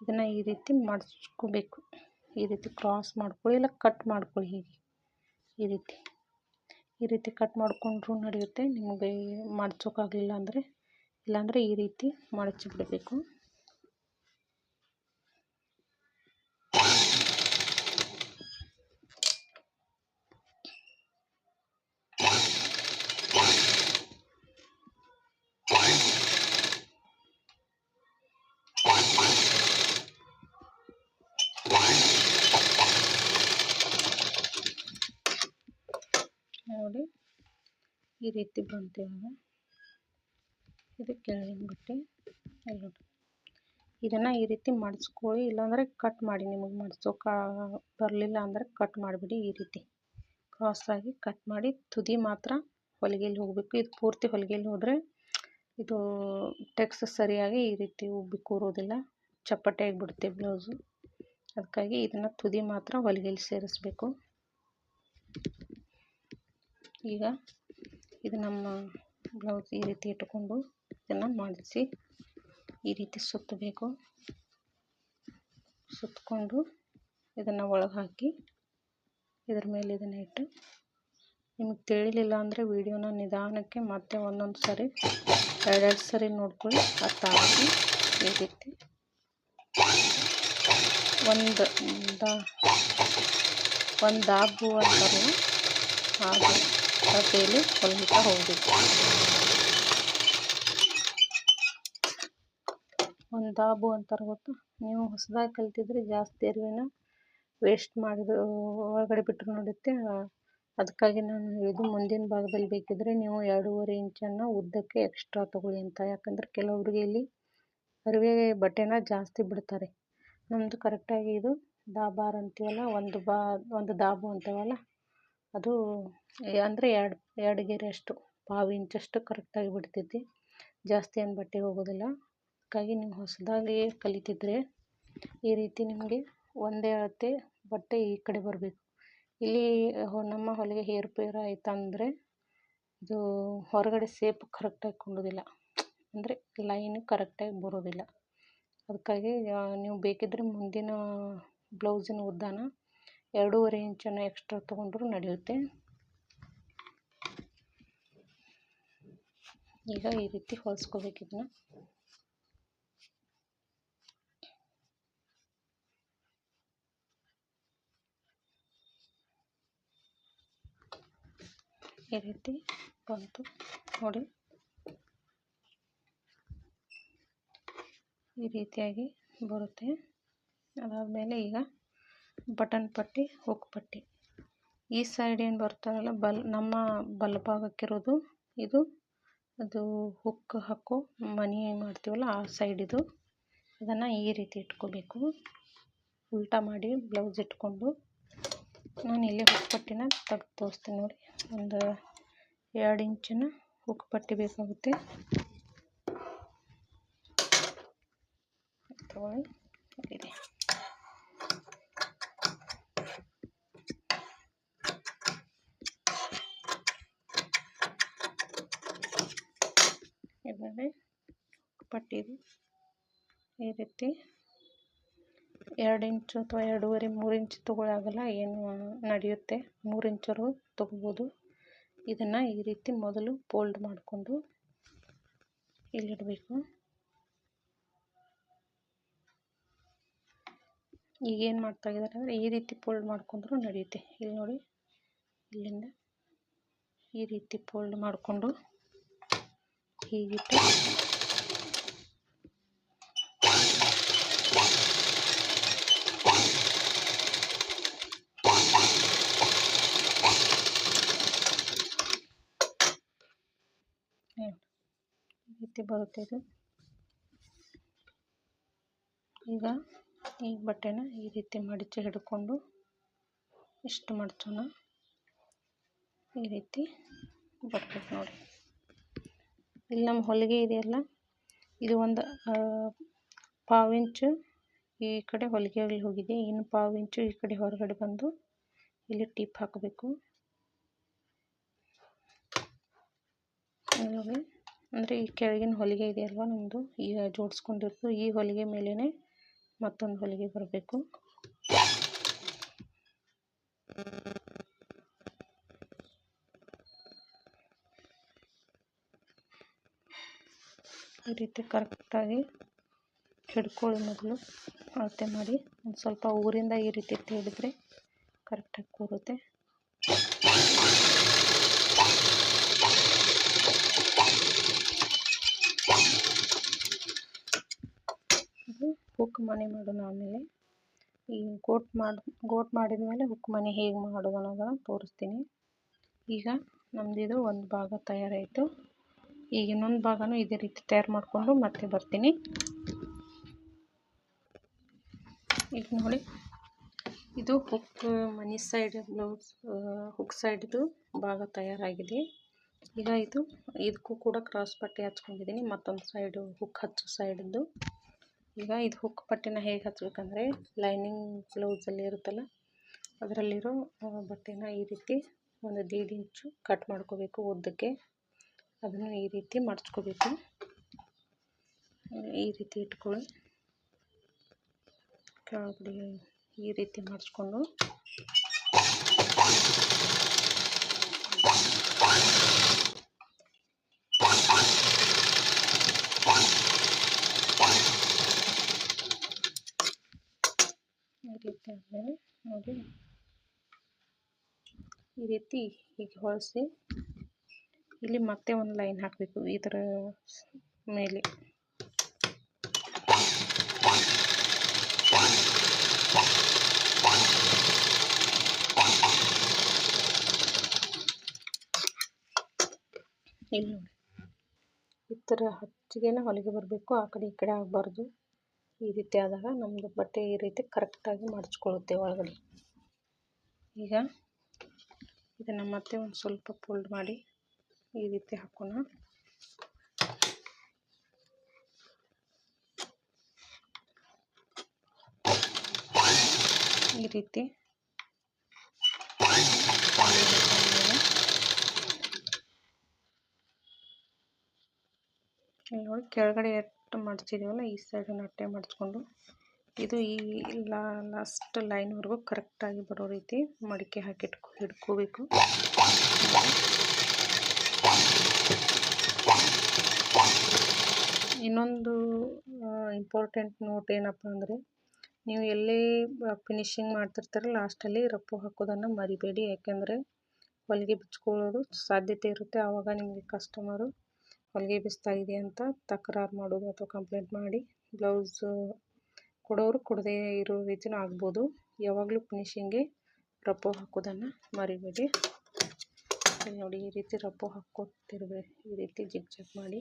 ಇದನ್ನು ಈ ರೀತಿ ಮಡ್ಚ್ಕೋಬೇಕು. ಈ ರೀತಿ ಕ್ರಾಸ್ ಮಾಡ್ಕೊಳ್ಳಿ, ಇಲ್ಲ ಕಟ್ ಮಾಡ್ಕೊಳ್ಳಿ. ಹೀಗೆ ಈ ರೀತಿ ಕಟ್ ಮಾಡಿಕೊಂಡ್ರೂ ನಡೆಯುತ್ತೆ. ನಿಮಗೆ ಮಡ್ಚೋಕ್ಕಾಗಲಿಲ್ಲ ಅಂದರೆ, ಇಲ್ಲಾಂದರೆ ಈ ರೀತಿ ಮಡಚಿಬಿಡಬೇಕು. ನೋಡಿ ಈ ರೀತಿ ಬಂತು. ಇವಾಗ ಇದು ಕೆಳಗಿನ ಬಟ್ಟೆ ಎಲ್ಲ ಇದನ್ನು ಈ ರೀತಿ ಮಡಿಸ್ಕೊಳ್ಳಿ, ಇಲ್ಲಾಂದರೆ ಕಟ್ ಮಾಡಿ. ನಿಮಗೆ ಮಡ್ಚೋಕೆ ಬರಲಿಲ್ಲ ಅಂದರೆ ಕಟ್ ಮಾಡಿಬಿಡಿ. ಈ ರೀತಿ ಕ್ರಾಸಾಗಿ ಕಟ್ ಮಾಡಿ ತುದಿ ಮಾತ್ರ ಹೊಲಿಗೆಯಲ್ಲಿ ಹೋಗಬೇಕು. ಇದು ಪೂರ್ತಿ ಹೊಲಿಗೆಯಲ್ಲಿ ಹೋದರೆ ಇದು ಟೆಕ್ಸ್ ಸರಿಯಾಗಿ ಈ ರೀತಿ ಉಬ್ಬಿ ಕೂರೋದಿಲ್ಲ, ಚಪ್ಪಟೆ ಆಗಿಬಿಡುತ್ತೆ ಬ್ಲೌಸು. ಅದಕ್ಕಾಗಿ ಇದನ್ನು ತುದಿ ಮಾತ್ರ ಹೊಲಿಗೆಯಲ್ಲಿ ಸೇರಿಸಬೇಕು. ಈಗ ಇದು ನಮ್ಮ ಬ್ಲೌಸ್ ಈ ರೀತಿ ಇಟ್ಕೊಂಡು ಇದನ್ನು ಮಡಿಸಿ ಈ ರೀತಿ ಸುತ್ತಬೇಕು. ಸುತ್ತಕೊಂಡು ಇದನ್ನು ಒಳಗೆ ಹಾಕಿ ಇದ್ರ ಮೇಲೆ ಇದನ್ನು ಇಟ್ಟು, ನಿಮಗೆ ತಿಳಿಲಿಲ್ಲ ಅಂದರೆ ವಿಡಿಯೋನ ನಿಧಾನಕ್ಕೆ ಮತ್ತೆ ಒಂದೊಂದು ಸರಿ ಎರಡೆರಡು ಸರಿ ನೋಡ್ಕೊಳ್ಳಿ, ಅರ್ಥ ಆಗಿ. ಈ ರೀತಿ ಒಂದು ದಾಬು ಅಂತಾರಲ್ಲ ಹಾಗೆ ಕಥೆಯಲ್ಲಿ ಹೊಲಿತಾ ಹೋಗಬೇಕು. ಒಂದು ದಾಬು ಅಂತಾರೆ ಗೊತ್ತಾ. ನೀವು ಹೊಸದಾಗಿ ಕಲ್ತಿದ್ರೆ ಜಾಸ್ತಿ ಅರಿವಿನ ವೇಸ್ಟ್ ಮಾಡಿದ ಒಳಗಡೆ ಬಿಟ್ಟರು ನಡೆಯುತ್ತೆ. ಅದಕ್ಕಾಗಿ ನಾನು ಹೇಳಿದ್ದು ಮುಂದಿನ ಭಾಗದಲ್ಲಿ ಬೇಕಿದ್ದರೆ ನೀವು 2.5 ಇಂಚನ್ನು ಉದ್ದಕ್ಕೆ ಎಕ್ಸ್ಟ್ರಾ ತೊಗೊಳ್ಳಿ ಅಂತ. ಯಾಕಂದರೆ ಕೆಲವರಿಗೆ ಇಲ್ಲಿ ಅರಿವೆ ಬಟ್ಟೆನ ಜಾಸ್ತಿ ಬಿಡ್ತಾರೆ. ನಮ್ಮದು ಕರೆಕ್ಟಾಗಿ ಇದು ದಾಬಾರ್ ಅಂತೀವಲ್ಲ, ಒಂದು ದಾಬು ಅಂತೀವಲ್ಲ, ಅದು ಅಂದರೆ ಎರಡು ಗೆರೆ ಅಷ್ಟು, 1/2 ಇಂಚಷ್ಟು ಕರೆಕ್ಟಾಗಿ ಬಿಡ್ತೈತಿ. ಜಾಸ್ತಿ ಏನು ಬಟ್ಟೆ ಹೋಗೋದಿಲ್ಲ. ಅದಕ್ಕಾಗಿ ನೀವು ಹೊಸದಾಗಿ ಕಲಿತಿದ್ರೆ ಈ ರೀತಿ ನಿಮಗೆ ಒಂದೇ ಅಳತೆ ಬಟ್ಟೆ ಈ ಕಡೆ ಬರಬೇಕು. ಇಲ್ಲಿ ನಮ್ಮ ಹೊಲಿಗೆ ಹೇರ್ಪೇರ್ ಆಯ್ತಂದರೆ ಇದು ಹೊರಗಡೆ ಸೇಪ್ ಕರೆಕ್ಟಾಗಿ ಕೊಂಡೋದಿಲ್ಲ, ಅಂದರೆ ಲೈನ್ ಕರೆಕ್ಟಾಗಿ ಬರೋದಿಲ್ಲ. ಅದಕ್ಕಾಗಿ ನೀವು ಬೇಕಿದ್ದರೆ ಮುಂದಿನ ಬ್ಲೌಸಿನ ಉದ್ದಾನ 2.5 ಇಂಚನ್ನು ಎಕ್ಸ್ಟ್ರಾ ತೊಗೊಂಡ್ರೂ ನಡೆಯುತ್ತೆ. ಈಗ ಈ ರೀತಿ ಹೊಲಿಸ್ಕೋಬೇಕು. ಇದನ್ನು ಈ ರೀತಿ ಬಂತು ನೋಡಿ. ಈ ರೀತಿಯಾಗಿ ಬರುತ್ತೆ. ಅದಾದಮೇಲೆ ಈಗ ಬಟನ್ ಪಟ್ಟಿ, ಹುಕ್ ಪಟ್ಟಿ. ಈ ಸೈಡ್ ಏನು ಬರ್ತಾರಲ್ಲ ನಮ್ಮ ಬಲಭಾಗಕ್ಕಿರೋದು ಇದು, ಅದು ಹುಕ್ ಹಾಕೋ ಮನಿ ಮಾಡ್ತೀವಲ್ಲ ಆ ಸೈಡ್ ಇದು. ಅದನ್ನು ಈ ರೀತಿ ಇಟ್ಕೋಬೇಕು. ಉಲ್ಟಾ ಮಾಡಿ ಬ್ಲೌಸ್ ಇಟ್ಕೊಂಡು ನಾನು ಇಲ್ಲಿ ಹುಕ್ ಪಟ್ಟಿನ ತೆಗೆದು ತೋರಿಸ್ತೀನಿ ನೋಡಿ. ಒಂದು 2 ಇಂಚಿನ ಹುಕ್ ಪಟ್ಟಿ ಬೇಕಾಗುತ್ತೆ. ತಗೊಳ್ಳಿ. ಇದೆ ಇದರಲ್ಲಿ ಪಟ್ಟಿದು ಈ ರೀತಿ 2 ಇಂಚು ಅಥವಾ 2.5 3 ಇಂಚು ತೊಗೊಳ್ಳಾಗಲ್ಲ, ಏನು ನಡೆಯುತ್ತೆ. 3 ಇಂಚವರೆಗೂ ತೊಗೋಬೋದು. ಇದನ್ನು ಈ ರೀತಿ ಮೊದಲು ಫೋಲ್ಡ್ ಮಾಡಿಕೊಂಡು ಇಲ್ಲಿಡಬೇಕು. ಈಗೇನು ಮಾಡ್ತಾ ಇದ್ದಾರೆ ಅಂದರೆ ಈ ರೀತಿ ಫೋಲ್ಡ್ ಮಾಡ್ಕೊಂಡ್ರೂ ನಡೆಯುತ್ತೆ. ಇಲ್ಲಿ ನೋಡಿ, ಇಲ್ಲಿಂದ ಈ ರೀತಿ ಫೋಲ್ಡ್ ಮಾಡಿಕೊಂಡು ಹೀಗಿಟ್ಟು ಈ ರೀತಿ ಬರುತ್ತೆ ಇದು. ಈಗ ಈ ಬಟ್ಟೆನ ಈ ರೀತಿ ಮಡಚಿ ಹಿಡ್ಕೊಂಡು ಇಷ್ಟು ಮಡಚೋಣ. ಈ ರೀತಿ ಬರ್ಬೇಕು ನೋಡಿ. ಇಲ್ಲಿ ನಮ್ಮ ಹೊಲಿಗೆ ಇದೆಯಲ್ಲ, ಇದು ಒಂದು 1/2 ಇಂಚು ಈ ಕಡೆ ಹೊಲಿಗೆಯಲ್ಲಿ ಹೋಗಿದೆ. ಇನ್ನು 1/2 ಇಂಚು ಈ ಕಡೆ ಹೊರಗಡೆ ಬಂದು ಇಲ್ಲಿ ಟಿಪ್ ಹಾಕಬೇಕು ನೋಡಿ. ಅಂದರೆ ಈ ಕೆಳಗಿನ ಹೊಲಿಗೆ ಇದೆಯಲ್ವ ನಮ್ಮದು, ಈಗ ಜೋಡಿಸ್ಕೊಂಡಿರೋದು, ಈ ಹೊಲಿಗೆ ಮೇಲೇ ಮತ್ತೊಂದು ಹೊಲಿಗೆ ಬರಬೇಕು. ಈ ರೀತಿ ಕರೆಕ್ಟಾಗಿ ಹಿಡ್ಕೊಳ್ಳಿ. ಮೊದಲು ಅಳತೆ ಮಾಡಿ ಒಂದು ಸ್ವಲ್ಪ ಊರಿಂದ ಈ ರೀತಿ ತೆಗೆದ್ರೆ ಕರೆಕ್ಟಾಗಿ ಕೂರುತ್ತೆ. ಇದು ಹುಕ್ ಮನೆ ಮಾಡೋಣ. ಆಮೇಲೆ ಈ ಗೋಟ್ ಮಾಡಿದ ಮೇಲೆ ಹುಕ್ ಮನೆ ಹೇಗೆ ಮಾಡೋದು ಅನ್ನೋದನ್ನು ತೋರಿಸ್ತೀನಿ. ಈಗ ನಮ್ಮದಿದು ಒಂದು ಭಾಗ ತಯಾರಾಯಿತು. ಈಗ ಇನ್ನೊಂದು ಭಾಗನೂ ಇದೇ ರೀತಿ ತಯಾರು ಮಾಡಿಕೊಂಡು ಮತ್ತೆ ಬರ್ತೀನಿ. ಈಗ ನೋಡಿ, ಇದು ಹುಕ್ ಮನಿ ಸೈಡ್ ಬ್ಲೌಸ್ ಹುಕ್ ಸೈಡ್ದು ಭಾಗ ತಯಾರಾಗಿದೆ. ಈಗ ಇದಕ್ಕೂ ಕೂಡ ಕ್ರಾಸ್ ಪಟ್ಟಿ ಹಚ್ಕೊಂಡಿದ್ದೀನಿ, ಮತ್ತೊಂದು ಸೈಡು ಹುಕ್ ಹಚ್ಚೋ ಸೈಡ್ದು. ಈಗ ಇದು ಹುಕ್ ಪಟ್ಟಿನ ಹೇಗೆ ಹಚ್ಬೇಕಂದ್ರೆ, ಲೈನಿಂಗ್ ಬ್ಲೌಸಲ್ಲಿ ಇರುತ್ತಲ್ಲ ಅದರಲ್ಲಿರೋ ಬಟ್ಟೆನ ಈ ರೀತಿ ಒಂದು 1.5 ಇಂಚು ಕಟ್ ಮಾಡ್ಕೋಬೇಕು ಉದ್ದಕ್ಕೆ. ಅದನ್ನು ಈ ರೀತಿ ಮಡ್ಚ್ಕೋಬೇಕು. ಈ ರೀತಿ ಇಟ್ಕೊಳ್ಳಿ. ಕೆಳಗಡೆ ಈ ರೀತಿ ಮಡ್ಚ್ಕೊಂಡು ಈ ರೀತಿ ಆದಮೇಲೆ ನೋಡಿ, ಈ ರೀತಿ ಹೀಗೆ ಹೊಲಿಸಿ ಇಲ್ಲಿ ಮತ್ತೆ ಒಂದು ಲೈನ್ ಹಾಕಬೇಕು ಇದರ ಮೇಲೆ. ಇಲ್ಲಿ ನೋಡಿ, ಈ ಥರ ಹಚ್ಚಿಗೆನ ಹೊಲಿಗೆ ಬರಬೇಕು, ಆ ಕಡೆ ಈ ಕಡೆ ಆಗಬಾರ್ದು. ಈ ರೀತಿ ಆದಾಗ ನಮ್ಮದು ಬಟ್ಟೆ ಈ ರೀತಿ ಕರೆಕ್ಟಾಗಿ ಮಡಚ್ಕೊಳ್ಳುತ್ತೆ ಒಳಗಡೆ. ಈಗ ಇದನ್ನು ಮತ್ತೆ ಒಂದು ಸ್ವಲ್ಪ ಫೋಲ್ಡ್ ಮಾಡಿ ಈ ರೀತಿ ಹಾಕೋಣ. ಈ ರೀತಿ ನೋಡಿ, ಕೆಳಗಡೆ ಎಷ್ಟು ಮಡ್ಚಿದ್ದೀವಲ್ಲ ಈ ಸೈಡನ್ನು ಅಟ್ಟೆ ಮಡ್ಚ್ಕೊಂಡು ಇದು ಈ ಲಾಸ್ಟ್ ಲೈನ್ವರೆಗೂ ಕರೆಕ್ಟಾಗಿ ಬರೋ ರೀತಿ ಮಡಿಕೆ ಹಾಕಿ ಹಿಡ್ಕೋಬೇಕು. ಇನ್ನೊಂದು ಇಂಪಾರ್ಟೆಂಟ್ ನೋಟ್ ಏನಪ್ಪ ಅಂದರೆ, ನೀವು ಎಲ್ಲೇ ಫಿನಿಶಿಂಗ್ ಮಾಡ್ತಿರ್ತಾರೆ ಲಾಸ್ಟಲ್ಲಿ ರಪ್ಪು ಹಾಕೋದನ್ನು ಮರಿಬೇಡಿ. ಯಾಕೆಂದರೆ ಹೊಲಿಗೆ ಬಿಚ್ಕೊಳ್ಳೋದು ಸಾಧ್ಯತೆ ಇರುತ್ತೆ. ಆವಾಗ ನಿಮಗೆ ಕಸ್ಟಮರು ಹೊಲಿಗೆ ಬಿಚ್ತಾಯಿದೆ ಅಂತ ತಕರಾರು ಮಾಡೋದು ಅಥವಾ ಕಂಪ್ಲೇಂಟ್ ಮಾಡಿ ಬ್ಲೌಸ್ ಕೊಡೋರು ಕೊಡದೇ ಇರೋ ರೀತಿನೂ ಆಗ್ಬೋದು. ಯಾವಾಗಲೂ ಫಿನಿಶಿಂಗ್ಗೆ ರಪ್ಪು ಹಾಕೋದನ್ನು ಮರಿಬೇಡಿ. ನೋಡಿ, ಈ ರೀತಿ ರಪ್ಪು ಹಾಕ್ಕೊತಿರ್ಬೇಕು. ಈ ರೀತಿ ಜಿಗ್ ಜಾಗ್ ಮಾಡಿ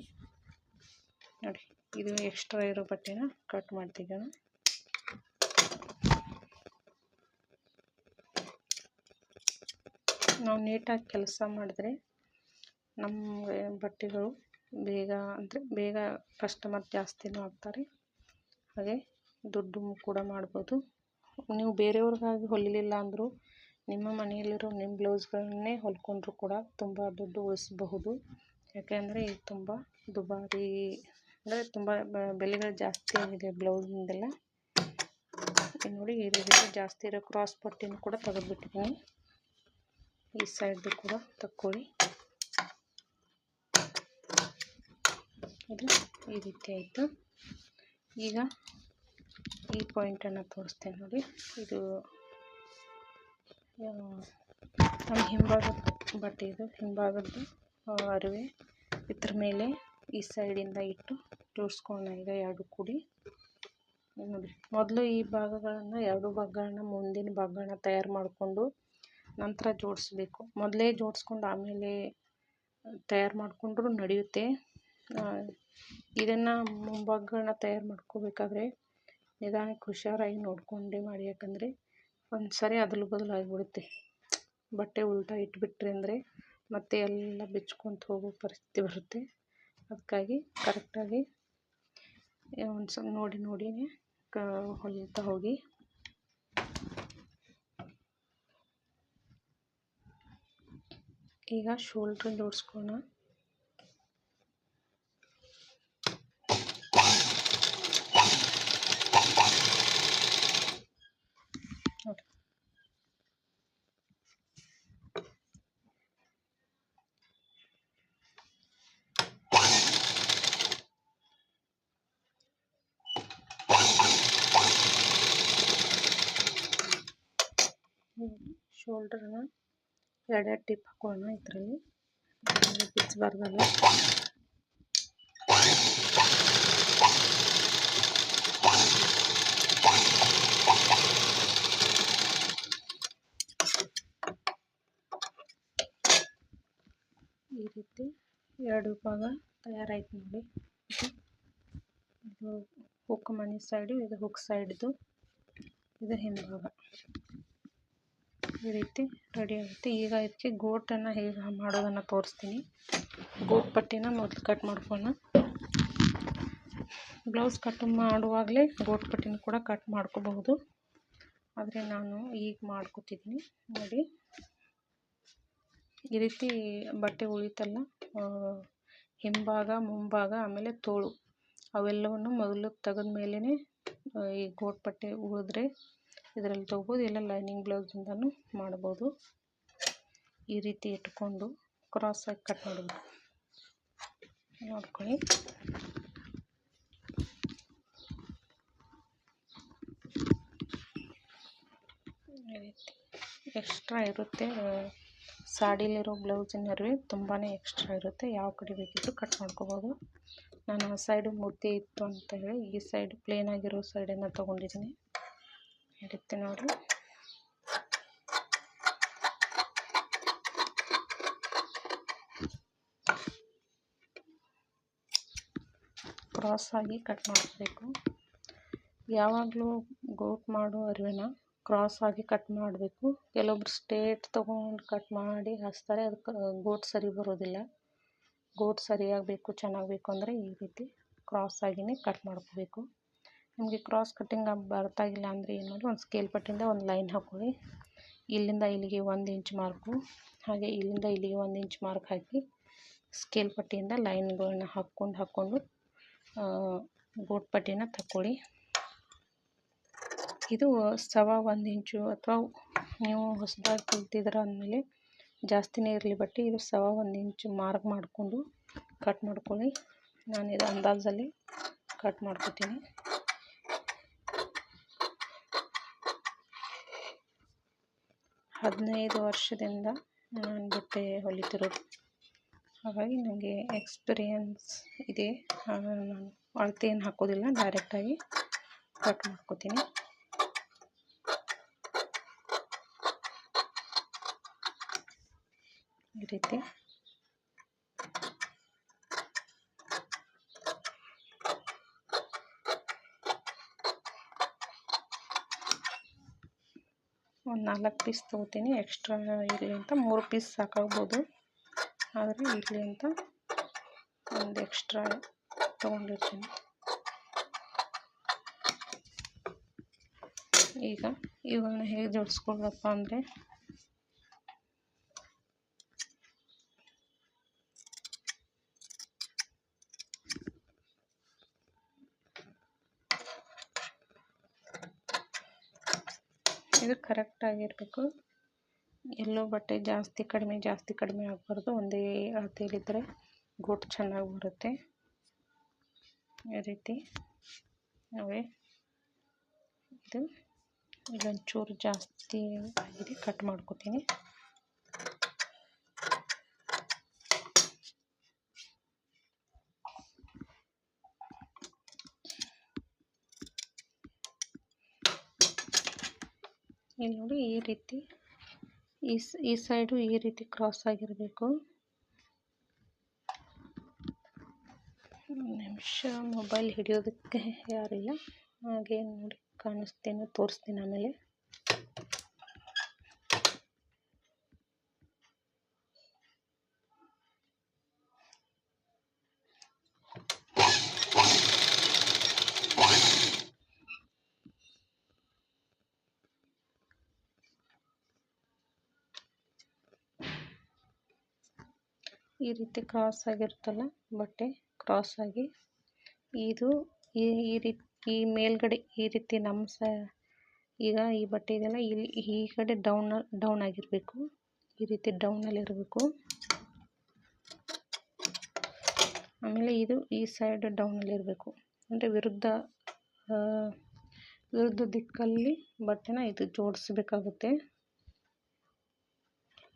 ನೋಡಿ. ಇದು ಎಕ್ಸ್ಟ್ರಾ ಇರೋ ಬಟ್ಟೆನ ಕಟ್ ಮಾಡ್ತಿದ್ದೋಣ. ನಾವು ನೀಟಾಗಿ ಕೆಲಸ ಮಾಡಿದ್ರೆ ನಮ್ಮ ಬಟ್ಟೆಗಳು ಬೇಗ ಕಸ್ಟಮರ್ ಜಾಸ್ತಿನೂ ಆಗ್ತಾರೆ, ಹಾಗೆ ದುಡ್ಡು ಕೂಡ ಮಾಡ್ಬೋದು. ನೀವು ಬೇರೆಯವ್ರಿಗಾಗಿ ಹೊಲಿಲಿಲ್ಲ ಅಂದರೂ ನಿಮ್ಮ ಮನೆಯಲ್ಲಿರೋ ನಿಮ್ಮ ಬ್ಲೌಸ್ಗಳನ್ನೇ ಹೊಲ್ಕೊಂಡ್ರೂ ಕೂಡ ತುಂಬ ದುಡ್ಡು ಉಳಿಸಬಹುದು. ಯಾಕೆಂದರೆ ಇದು ತುಂಬ ದುಬಾರಿ, ಅಂದರೆ ತುಂಬ ಬೆಲೆಗಳು ಜಾಸ್ತಿ ಆಗಿದೆ ಬ್ಲೌಸಿಂದೆಲ್ಲ. ನೋಡಿ, ಈ ರೀತಿ ಜಾಸ್ತಿ ಇರೋ ಕ್ರಾಸ್ ಪಟ್ಟಿನೂ ಕೂಡ ತೆಗೆದುಬಿಟ್ಟಿದ್ದೀನಿ. ಈ ಸೈಡ್ದು ಕೂಡ ತಕ್ಕೊಳ್ಳಿ. ಇದು ಈ ರೀತಿ ಆಯಿತು. ಈಗ ಈ ಪಾಯಿಂಟನ್ನು ತೋರಿಸ್ತೇನೆ ನೋಡಿ. ಇದು ನಮ್ಮ ಹಿಂಭಾಗದ ಬಟ್ಟೆ, ಇದು ಹಿಂಭಾಗದ್ದು ಅರಿವೆ. ಇದ್ರ ಮೇಲೆ ಈ ಸೈಡಿಂದ ಇಟ್ಟು ಜೋಡಿಸ್ಕೊಳ್ಳೋಣ. ಈಗ ಎರಡು ಕೂಡಿ ನೋಡಿ, ಮೊದಲು ಈ ಭಾಗಗಳನ್ನು ಎರಡು ಭಾಗಗಳನ್ನ ಮುಂದಿನ ಭಾಗಗಳನ್ನ ತಯಾರು ಮಾಡಿಕೊಂಡು ನಂತರ ಜೋಡಿಸ್ಬೇಕು. ಮೊದಲೇ ಜೋಡಿಸ್ಕೊಂಡು ಆಮೇಲೆ ತಯಾರು ಮಾಡಿಕೊಂಡ್ರೂ ನಡೆಯುತ್ತೆ. ಇದನ್ನು ಮುಂಭಾಗಗಳನ್ನ ತಯಾರು ಮಾಡ್ಕೋಬೇಕಾದ್ರೆ ನಿಧಾನಕ್ಕೆ ಹುಷಾರಾಗಿ ನೋಡ್ಕೊಂಡೇ ಮಾಡಿ. ಯಾಕಂದರೆ ಒಂದು ಸರಿ ಅದಲು ಬದಲು ಆಗಿಬಿಡುತ್ತೆ. ಬಟ್ಟೆ ಉಲ್ಟಾ ಇಟ್ಬಿಟ್ರಿ ಅಂದರೆ ಮತ್ತೆ ಎಲ್ಲ ಬಿಚ್ಕೊಂತ ಹೋಗೋ ಪರಿಸ್ಥಿತಿ ಬರುತ್ತೆ. ಅದಕ್ಕಾಗಿ ಕರೆಕ್ಟಾಗಿ ಒಂದು ಸ್ವಲ್ಪ ನೋಡಿನೇ ಹೊಲಿತಾ ಹೋಗಿ. ಈಗ ಶೋಲ್ಡ್ರ್ ಜೋಡಿಸ್ಕೊಳ್ಳೋಣ. ನೋಡಿ, ಶೋಲ್ಡ್ರನ್ನ ಎರಡೆರಡು ಟಿಪ್ ಹಾಕೋಣ ಇದರಲ್ಲಿ ಬಿಚ್ಚಬಾರ್ದಲ್ಲ. ಈ ರೀತಿ ಎರಡು ಭಾಗ ತಯಾರಾಯ್ತು ನೋಡಿ. ಇದು ಹುಕ್ ಮನಿ ಸೈಡು, ಇದು ಹುಕ್ ಸೈಡ್ದು, ಇದು ಹಿಂಭಾಗ. ಈ ರೀತಿ ರೆಡಿ ಆಗುತ್ತೆ. ಈಗ ಇದಕ್ಕೆ ಗೋಟನ್ನು ಹೇಗೆ ಮಾಡೋದನ್ನು ತೋರಿಸ್ತೀನಿ. ಗೋಟ್ ಪಟ್ಟಿನ ಮೊದಲು ಕಟ್ ಮಾಡ್ಕೊಳ್ಳೋಣ. ಬ್ಲೌಸ್ ಕಟ್ ಮಾಡುವಾಗಲೇ ಗೋಟ್ ಪಟ್ಟಿನ ಕೂಡ ಕಟ್ ಮಾಡ್ಕೋಬಹುದು, ಆದರೆ ನಾನು ಈಗ ಮಾಡ್ಕೋತಿದ್ದೀನಿ ನೋಡಿ. ಈ ರೀತಿ ಬಟ್ಟೆ ಉಳಿತಲ್ಲ, ಹಿಂಭಾಗ, ಮುಂಭಾಗ, ಆಮೇಲೆ ತೋಳು ಅವೆಲ್ಲವನ್ನು ಮೊದಲು ತೆಗೆದ ಮೇಲೇ ಈ ಗೋಟ್ ಪಟ್ಟೆ ಉಳಿದ್ರೆ ಇದರಲ್ಲಿ ತೊಗೋಬೋದು, ಇಲ್ಲ ಲೈನಿಂಗ್ ಬ್ಲೌಸಿಂದನೂ ಮಾಡ್ಬೋದು. ಈ ರೀತಿ ಇಟ್ಕೊಂಡು ಕ್ರಾಸಾಗಿ ಕಟ್ ಮಾಡಬೇಕು. ನೋಡ್ಕೊಳ್ಳಿ, ಈ ರೀತಿ ಎಕ್ಸ್ಟ್ರಾ ಇರುತ್ತೆ. ಸಾಡಿಲಿರೋ ಬ್ಲೌಸಿನ ನಡುವೆ ತುಂಬಾ ಎಕ್ಸ್ಟ್ರಾ ಇರುತ್ತೆ. ಯಾವ ಕಡೆ ಬೇಕಿದ್ದರೂ ಕಟ್ ಮಾಡ್ಕೋಬೋದು. ನಾನು ಆ ಸೈಡು ಮುದ್ದೆ ಇತ್ತು ಅಂತ ಹೇಳಿ ಈ ಸೈಡ್ ಪ್ಲೇನ್ ಆಗಿರೋ ಸೈಡನ್ನು ತೊಗೊಂಡಿದ್ದೀನಿ. ಈ ರೀತಿ ನೋಡಿ. ಕ್ರಾಸಾಗಿ ಕಟ್ ಮಾಡಬೇಕು. ಯಾವಾಗಲೂ ಗೋಟ್ ಮಾಡೋ ಅರಿವಿನ ಕ್ರಾಸಾಗಿ ಕಟ್ ಮಾಡಬೇಕು. ಕೆಲವೊಬ್ರು ಸ್ಟ್ರೇಟ್ ತೊಗೊಂಡು ಕಟ್ ಮಾಡಿ ಹಚ್ತಾರೆ, ಅದಕ್ಕೆ ಗೋಟ್ ಸರಿ ಬರೋದಿಲ್ಲ. ಗೋಟ್ ಸರಿಯಾಗಬೇಕು, ಚೆನ್ನಾಗಿ ಬೇಕು ಅಂದರೆ ಈ ರೀತಿ ಕ್ರಾಸಾಗಿಯೇ ಕಟ್ ಮಾಡ್ಕೋಬೇಕು. ನಿಮಗೆ ಕ್ರಾಸ್ ಕಟ್ಟಿಂಗ್ ಬರ್ತಾಗಿಲ್ಲ ಅಂದರೆ ಏನು ಮಾಡಿ, ಒಂದು ಸ್ಕೇಲ್ ಪಟ್ಟಿಂದ ಒಂದು ಲೈನ್ ಹಾಕ್ಕೊಳ್ಳಿ. ಇಲ್ಲಿಂದ ಇಲ್ಲಿಗೆ 1 ಇಂಚ್ ಮಾರ್ಕು, ಹಾಗೆ ಇಲ್ಲಿಂದ ಇಲ್ಲಿಗೆ 1 ಇಂಚ್ ಮಾರ್ಕ್ ಹಾಕಿ ಸ್ಕೇಲ್ ಪಟ್ಟಿಯಿಂದ ಲೈನ್ಗಳನ್ನ ಹಾಕ್ಕೊಂಡು ಗೋಟ್ ಪಟ್ಟಿನ ತಗೊಳ್ಳಿ. ಇದು 1.25 ಇಂಚು, ಅಥವಾ ನೀವು ಹೊಸದಾಗಿ ಕಲ್ತಿದ್ರೆ ಅಂದಮೇಲೆ ಜಾಸ್ತಿನೇ ಇರಲಿ ಬಟ್ಟೆ, ಇದು 1.25 ಇಂಚು ಮಾರ್ಕ್ ಮಾಡಿಕೊಂಡು ಕಟ್ ಮಾಡ್ಕೊಳ್ಳಿ. ನಾನು ಇದು ಅಂದಾಜಲ್ಲಿ ಕಟ್ ಮಾಡ್ಕೊತೀನಿ. ಹದಿನೈದು ವರ್ಷದಿಂದ ನಾನು ಬಟ್ಟೆ ಹೊಲಿತಿರೋದು, ಹಾಗಾಗಿ ನನಗೆ ಎಕ್ಸ್ಪೀರಿಯನ್ಸ್ ಇದೆ. ನಾನು ಅಳತೆ ಏನು ಹಾಕೋದಿಲ್ಲ, ಡೈರೆಕ್ಟಾಗಿ ಕಟ್ ಮಾಡ್ಕೊತೀನಿ. ಈ ರೀತಿ ಒಂದು 4 ಪೀಸ್ ತೊಗೋತೀನಿ. ಎಕ್ಸ್ಟ್ರಾ ಇರಲಿ ಅಂತ 3 ಪೀಸ್ ಸಾಕಾಗ್ಬೋದು, ಆದರೆ ಇರಲಿ ಅಂತ ಒಂದು ಎಕ್ಸ್ಟ್ರಾ ತೊಗೊಂಡಿರ್ತೀನಿ. ಈಗ ಇವುಗಳನ್ನ ಹೇಗೆ ಜೋಡಿಸ್ಕೊಳ್ಬೇಕಪ್ಪ ಅಂದರೆ, ಇದು ಕರೆಕ್ಟಾಗಿರಬೇಕು. ಎಲ್ಲೋ ಬಟ್ಟೆ ಜಾಸ್ತಿ ಕಡಿಮೆ ಆಗಬಾರ್ದು. ಒಂದೇ ಅಳತೆಯಲ್ಲಿದ್ದರೆ ಗೋಟ್ ಚೆನ್ನಾಗಿ ಬರುತ್ತೆ. ಈ ರೀತಿ ಅವೇ ಇದು ಇಲ್ಲೊಂಚೂರು ಜಾಸ್ತಿ ಆಗಿದೆ, ಕಟ್ ಮಾಡ್ಕೊತೀನಿ. ಇಲ್ಲಿ ನೋಡಿ, ಈ ರೀತಿ ಈ ಸೈಡು ಈ ರೀತಿ ಕ್ರಾಸ್ ಆಗಿರಬೇಕು. ಒಂದು ನಿಮಿಷ, ಮೊಬೈಲ್ ಹಿಡಿಯೋದಕ್ಕೆ ಯಾರಿಲ್ಲ, ಹಾಗೆ ನೋಡಿ ಕಾಣಿಸ್ತೇನೆ, ತೋರಿಸ್ತೀನಿ ಆಮೇಲೆ. ಈ ರೀತಿ ಕ್ರಾಸ್ ಆಗಿರುತ್ತಲ್ಲ ಬಟ್ಟೆ, ಕ್ರಾಸ್ ಆಗಿ ಇದು ಈ ರೀತಿ ಮೇಲ್ಗಡೆ ಈ ರೀತಿ ಈಗ ಈ ಬಟ್ಟೆ ಇದೆಲ್ಲ ಇಲ್ಲಿ ಈ ಕಡೆ ಡೌನ್ ಆಗಿರಬೇಕು. ಈ ರೀತಿ ಡೌನಲ್ಲಿರಬೇಕು. ಆಮೇಲೆ ಇದು ಈ ಸೈಡ್ ಡೌನಲ್ಲಿರಬೇಕು. ಅಂದರೆ ವಿರುದ್ಧ ದಿಕ್ಕಲ್ಲಿ ಬಟ್ಟೆನ ಇದು ಜೋಡಿಸ್ಬೇಕಾಗುತ್ತೆ.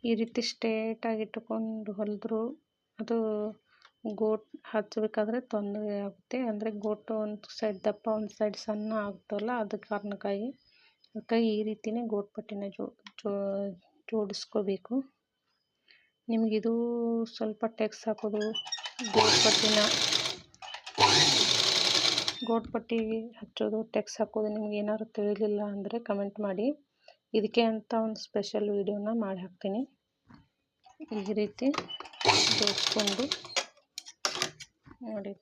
ಈ ರೀತಿ ಸ್ಟ್ರೇಟಾಗಿ ಇಟ್ಟುಕೊಂಡು ಹೊಲಿದ್ರು ಅದು ಗೋಟ್ ಹಚ್ಚಬೇಕಾದ್ರೆ ತೊಂದರೆ ಆಗುತ್ತೆ. ಅಂದರೆ ಗೋಟು ಒಂದು ಸೈಡ್ ದಪ್ಪ ಒಂದು ಸೈಡ್ ಸಣ್ಣ ಆಗ್ತವಲ್ಲ, ಅದು ಕಾರಣಕ್ಕಾಗಿ ಈ ರೀತಿಯೇ ಗೋಟ್ ಪಟ್ಟಿನ ಜೋಡಿಸ್ಕೋಬೇಕು. ನಿಮಗಿದು ಸ್ವಲ್ಪ ಟೆಕ್ಸ್ ಹಾಕೋದು, ಗೋಟ್ ಪಟ್ಟಿ ಹಚ್ಚೋದು, ಟೆಕ್ಸ್ ಹಾಕೋದು ನಿಮ್ಗೆ ಏನಾದ್ರು ತಿಳಿಲಿಲ್ಲ ಅಂದರೆ ಕಮೆಂಟ್ ಮಾಡಿ. ಇದಕ್ಕೆ ಅಂತ ಒಂದು ಸ್ಪೆಷಲ್ ವಿಡಿಯೋನ ಮಾಡಿ ಹಾಕ್ತೀನಿ. ಈ ರೀತಿ ಜೋಡಿಸ್ಕೊಂಡು ನೋಡಿ,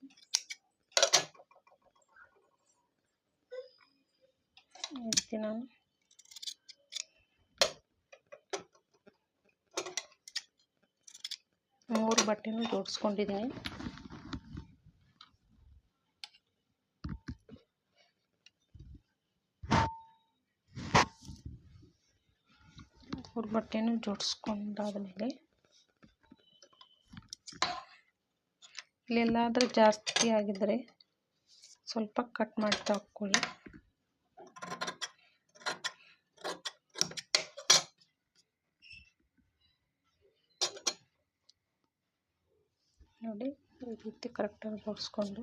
ಈ ರೀತಿ ನಾನು ಮೂರು ಬಟ್ಟೆನೂ ಜೋಡಿಸ್ಕೊಂಡಿದ್ದೀನಿ. ಮೂರು ಬಟ್ಟೆನೂ ಜೋಡಿಸ್ಕೊಂಡಾದ್ಮೇಲೆ ಇಲ್ಲೆಲ್ಲಾದರೂ ಜಾಸ್ತಿ ಆಗಿದ್ದರೆ ಸ್ವಲ್ಪ ಕಟ್ ಮಾಡ್ತಾ ಹಾಕ್ಕೊಳ್ಳಿ. ನೋಡಿ, ಈ ರೀತಿ ಕರೆಕ್ಟಾಗಿ ಜೋಡಿಸ್ಕೊಂಡು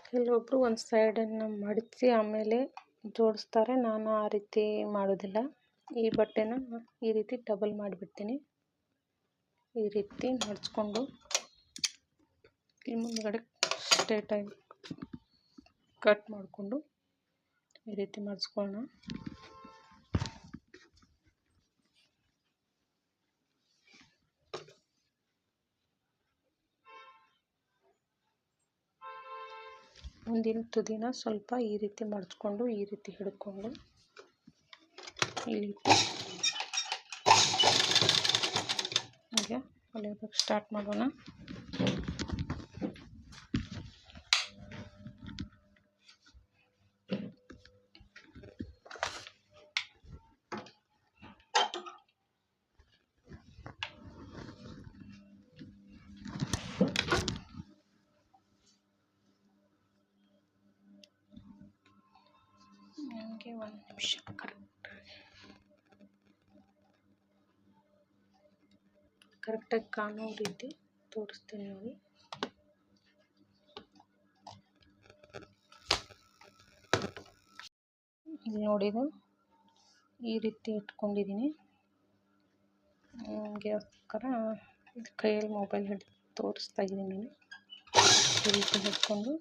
ಕೆಲವೊಬ್ಬರು ಒಂದು ಸೈಡನ್ನು ಮಡಚಿ ಆಮೇಲೆ ಜೋಡಿಸ್ತಾರೆ. ನಾನು ಆ ರೀತಿ ಮಾಡೋದಿಲ್ಲ. ಈ ಬಟ್ಟೆನ ಈ ರೀತಿ ಡಬಲ್ ಮಾಡಿಬಿಡ್ತೀನಿ. ಈ ರೀತಿ ಮಡಚ್ಕೊಂಡು ಈ ಮುಂದ್ಗಡೆ ಸ್ಟ್ರೇಟಾಗಿ ಕಟ್ ಮಾಡಿಕೊಂಡು ಈ ರೀತಿ ಮಡಚ್ಕೊಳ್ಳೋಣ. ಮುಂದಿನ ತುದಿನ ಸ್ವಲ್ಪ ಈ ರೀತಿ ಮಡಚ್ಕೊಂಡು ಈ ರೀತಿ ಹಿಡ್ಕೊಂಡು ಈ ರೀತಿ ಹೀಗೆ ಹೊಲಿಯೋದಕ್ಕೆ ಸ್ಟಾರ್ಟ್ ಮಾಡೋಣ. ನನಗೆ ಒಂದು ನಿಮಿಷ ಕರೆಕ್ಟಾಗಿ ಕಾಣೋ ರೀತಿ ತೋರಿಸ್ತೀನಿ ನೋಡಿ. ಇಲ್ಲಿ ನೋಡಿದು ಈ ರೀತಿ ಇಟ್ಕೊಂಡಿದ್ದೀನಿ. ನಿಮಗೋಸ್ಕರ ಕೈಯಲ್ಲಿ ಮೊಬೈಲ್ ಹಿಡಿದು ತೋರಿಸ್ತಾ ಇದ್ದೀನಿ. ಈ ರೀತಿ ಹಿಡ್ಕೊಂಡು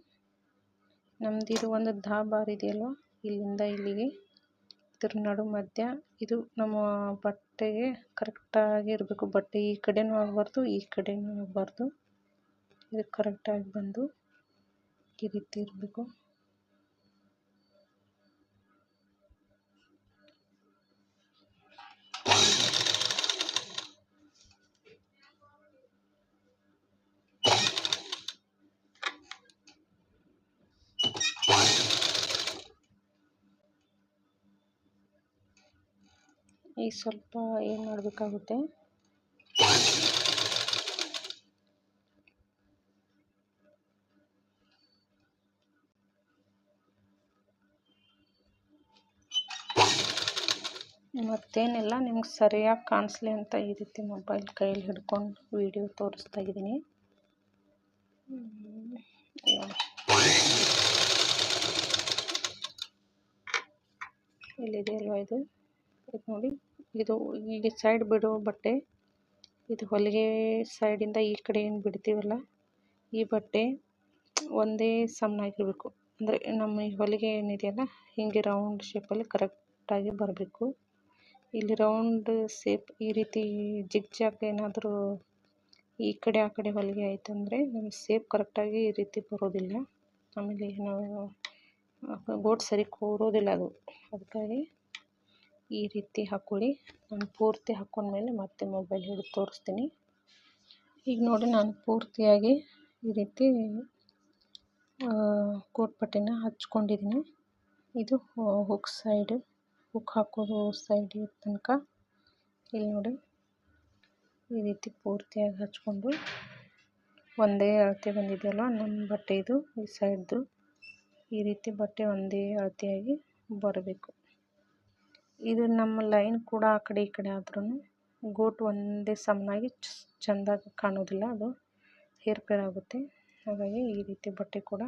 ನಮ್ಮದಿದು ಒಂದು ದಾಬಾರ್ ಇದೆಯಲ್ವ, ಇಲ್ಲಿಂದ ಇಲ್ಲಿಗೆ ಇದ್ರ ನಡು ಮಧ್ಯ ಇದು ನಮ್ಮ ಬಟ್ಟೆಗೆ ಕರೆಕ್ಟಾಗಿ ಇರಬೇಕು. ಬಟ್ಟೆ ಈ ಕಡೆನೂ ಆಗಬಾರ್ದು, ಈ ಕಡೆನೂ ಆಗಬಾರ್ದು. ಇದು ಕರೆಕ್ಟಾಗಿ ಬಂದು ಈ ರೀತಿ ಇರಬೇಕು. ಈಗ ಸ್ವಲ್ಪ ಏನು ಮಾಡಬೇಕಾಗುತ್ತೆ, ಮತ್ತೇನಿಲ್ಲ, ನಿಮ್ಗೆ ಸರಿಯಾಗಿ ಕಾಣಿಸ್ಲಿ ಅಂತ ಈ ರೀತಿ ಮೊಬೈಲ್ ಕೈಯಲ್ಲಿ ಹಿಡ್ಕೊಂಡು ವಿಡಿಯೋ ತೋರಿಸ್ತಾ ಇದ್ದೀನಿ. ಇಲ್ಲಿದೆ ಅಲ್ವಾ ಇದು ನೋಡಿ. ಇದು ಈ ಸೈಡ್ ಬಿಡೋ ಬಟ್ಟೆ, ಇದು ಹೊಲಿಗೆ ಸೈಡಿಂದ ಈ ಕಡೆ ಏನು ಬಿಡ್ತೀವಲ್ಲ, ಈ ಬಟ್ಟೆ ಒಂದೇ ಸಮನಾಗಿರಬೇಕು. ಅಂದರೆ ನಮ್ಮ ಈ ಹೊಲಿಗೆ ಏನಿದೆಯಲ್ಲ, ಹೀಗೆ ರೌಂಡ್ ಶೇಪಲ್ಲಿ ಕರೆಕ್ಟಾಗಿ ಬರಬೇಕು. ಇಲ್ಲಿ ರೌಂಡ್ ಶೇಪ್ ಈ ರೀತಿ ಜಿಗ್ಜಾಗ್ ಏನಾದರೂ ಈ ಕಡೆ ಆ ಕಡೆ ಹೊಲಿಗೆ ಆಯ್ತಂದರೆ ನಮ್ಮ ಶೇಪ್ ಕರೆಕ್ಟಾಗಿ ಈ ರೀತಿ ಬರೋದಿಲ್ಲ. ಆಮೇಲೆ ನಾವು ಗೋಟ್ ಸರಿ ಕೂರೋದಿಲ್ಲ ಅದು. ಅದಕ್ಕಾಗಿ ಈ ರೀತಿ ಹಾಕ್ಕೊಳ್ಳಿ. ನಾನು ಪೂರ್ತಿ ಹಾಕ್ಕೊಂಡ್ಮೇಲೆ ಮತ್ತೆ ಮೊಬೈಲ್ ಹಿಡಿದು ತೋರಿಸ್ತೀನಿ. ಈಗ ನೋಡಿ, ನಾನು ಪೂರ್ತಿಯಾಗಿ ಈ ರೀತಿ ಕೋಟ್ ಪಟ್ಟಿನ ಹಚ್ಕೊಂಡಿದ್ದೀನಿ. ಇದು ಹುಕ್ ಸೈಡ್, ಹುಕ್ ಹಾಕೋದು ಸೈಡ್ ತನಕ ಇಲ್ಲಿ ನೋಡಿ ಈ ರೀತಿ ಪೂರ್ತಿಯಾಗಿ ಹಚ್ಕೊಂಡು ಒಂದೇ ಅಳತೆ ಬಂದಿದೆಯಲ್ಲ ನಮ್ಮ ಬಟ್ಟೆ ಇದು ಈ ಸೈಡ್ದು, ಈ ರೀತಿ ಬಟ್ಟೆ ಒಂದೇ ಅಳತೆಯಾಗಿ ಬರಬೇಕು. ಇದು ನಮ್ಮ ಲೈನ್ ಕೂಡ ಆ ಕಡೆ ಈ ಕಡೆ ಆದ್ರೂ ಗೋಟು ಒಂದೇ ಸಮನಾಗಿ ಚೆಂದಾಗಿ ಕಾಣೋದಿಲ್ಲ, ಅದು ಹೇರ್ಫೇರ್ ಆಗುತ್ತೆ. ಹಾಗಾಗಿ ಈ ರೀತಿ ಬಟ್ಟೆ ಕೂಡ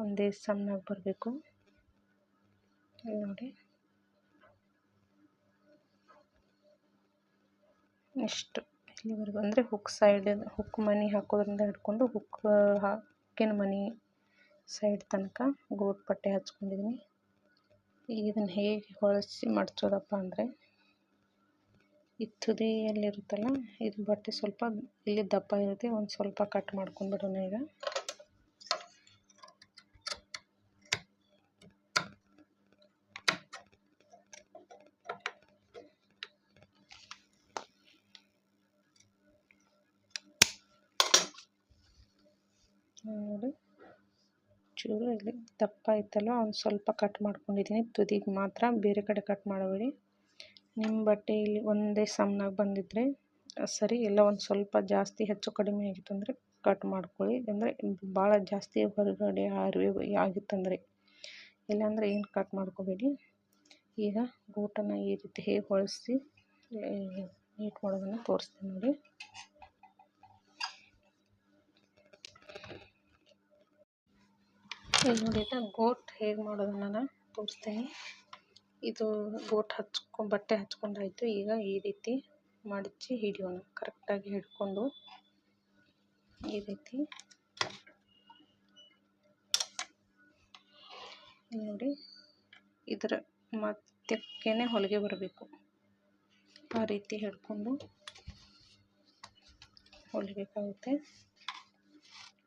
ಒಂದೇ ಸಮನಾಗಿ ಬರಬೇಕು. ನೋಡಿ ಇಷ್ಟು ಇಲ್ಲಿವರೆಗೂ, ಅಂದರೆ ಹುಕ್ ಮನಿ ಹಾಕೋದ್ರಿಂದ ಹಿಡ್ಕೊಂಡು ಹುಕ್ಕಿನ ಮನಿ ಸೈಡ್ ತನಕ ಗೋಟ್ ಬಟ್ಟೆ ಹಚ್ಕೊಂಡಿದ್ದೀನಿ. ಈಗ ಇದನ್ನು ಹೇಗೆ ಹೊಲಿಸಿ ಮಡ್ಚೋದಪ್ಪ ಅಂದರೆ, ಈ ತುದಿಯಲ್ಲಿರುತ್ತಲ್ಲ ಇದು ಬಟ್ಟೆ ಸ್ವಲ್ಪ ಇಲ್ಲಿ ದಪ್ಪ ಇರುತ್ತೆ, ಒಂದು ಸ್ವಲ್ಪ ಕಟ್ ಮಾಡ್ಕೊಂಡ್ಬಿಡೋಣ. ಈಗ ನೋಡಿ ಚೂರು ಇಲ್ಲಿ ದಪ್ಪ ಇತ್ತಲ್ಲ, ಒಂದು ಸ್ವಲ್ಪ ಕಟ್ ಮಾಡ್ಕೊಂಡಿದ್ದೀನಿ ತುದಿಗೆ ಮಾತ್ರ, ಬೇರೆ ಕಡೆ ಕಟ್ ಮಾಡಬೇಡಿ. ನಿಮ್ಮ ಬಟ್ಟೆ ಇಲ್ಲಿ ಒಂದೇ ಸಮನಾಗಿ ಬಂದಿದ್ದರೆ ಸರಿ, ಎಲ್ಲ ಒಂದು ಸ್ವಲ್ಪ ಜಾಸ್ತಿ ಹೆಚ್ಚು ಕಡಿಮೆ ಆಗಿತ್ತು ಅಂದರೆ ಕಟ್ ಮಾಡ್ಕೊಳ್ಳಿ. ಅಂದರೆ ಭಾಳ ಜಾಸ್ತಿ ಹೊರಗಡೆ ಆಗಿತ್ತಂದರೆ, ಇಲ್ಲಾಂದರೆ ಏನು ಕಟ್ ಮಾಡ್ಕೋಬೇಡಿ. ಈಗ ಗೋಟನ್ನು ಈ ರೀತಿ ಹೇಗೆ ಹೊಲಿಸಿ ನೀಟ್ ಮಾಡೋದನ್ನು ತೋರಿಸ್ತೀನಿ ನೋಡಿ. ಈಗ ನೋಡಿ ಗೋಟ್ ಹೇಗೆ ಮಾಡೋದನ್ನು ನಾನು ತೋರಿಸ್ತೀನಿ. ಇದು ಗೋಟ್ ಬಟ್ಟೆ ಹಚ್ಕೊಂಡಾಯಿತು. ಈಗ ಈ ರೀತಿ ಮಡಚಿ ಹಿಡಿಯೋಣ, ಕರೆಕ್ಟಾಗಿ ಹಿಡ್ಕೊಂಡು ಈ ರೀತಿ. ನೋಡಿ ಇದರ ಮಧ್ಯಕ್ಕೇ ಹೊಲಿಗೆ ಬರಬೇಕು, ಆ ರೀತಿ ಹಿಡ್ಕೊಂಡು ಹೊಲಿಬೇಕಾಗುತ್ತೆ.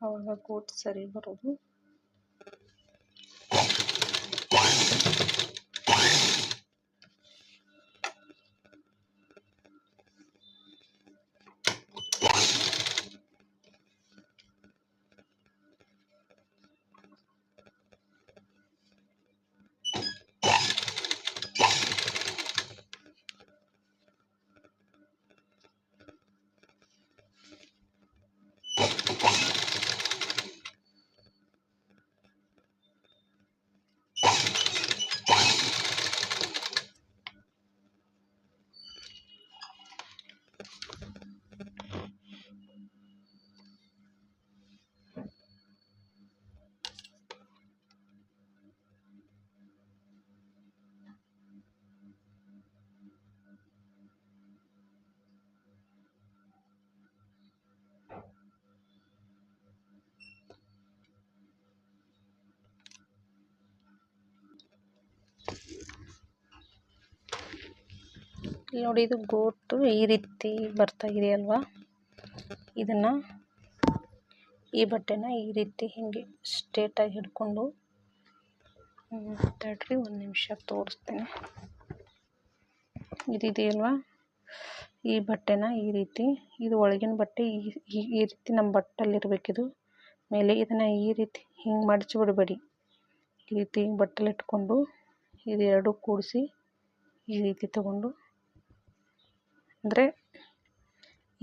ಆವಾಗ ಗೋಟ್ ಸರಿ ಬರೋದು. ನೋಡಿ ಇದು ಗೋಟು ಈ ರೀತಿ ಬರ್ತಾ ಇದೆಯಲ್ವಾ, ಇದನ್ನು ಈ ಬಟ್ಟೆನ ಈ ರೀತಿ ಹಿಂಗೆ ಸ್ಟ್ರೇಟಾಗಿ ಹಿಡ್ಕೊಂಡು, ತಡ್ರಿ ಒಂದು ನಿಮಿಷ ತೋರಿಸ್ತೀನಿ. ಇದೆಯಲ್ವಾ, ಈ ಬಟ್ಟೆನ ಈ ರೀತಿ, ಇದು ಒಳಗಿನ ಬಟ್ಟೆ ಈ ರೀತಿ ನಮ್ಮ ಬಟ್ಟಲಿರಬೇಕಿದು ಮೇಲೆ. ಇದನ್ನು ಈ ರೀತಿ ಹಿಂಗೆ ಮಡಚಿ ಬಿಡಬೇಡಿ, ಈ ರೀತಿ ಬಟ್ಟಲು ಇಟ್ಕೊಂಡು ಇದೆರಡು ಕೂಡಿಸಿ ಈ ರೀತಿ ತಗೊಂಡು, ಅಂದರೆ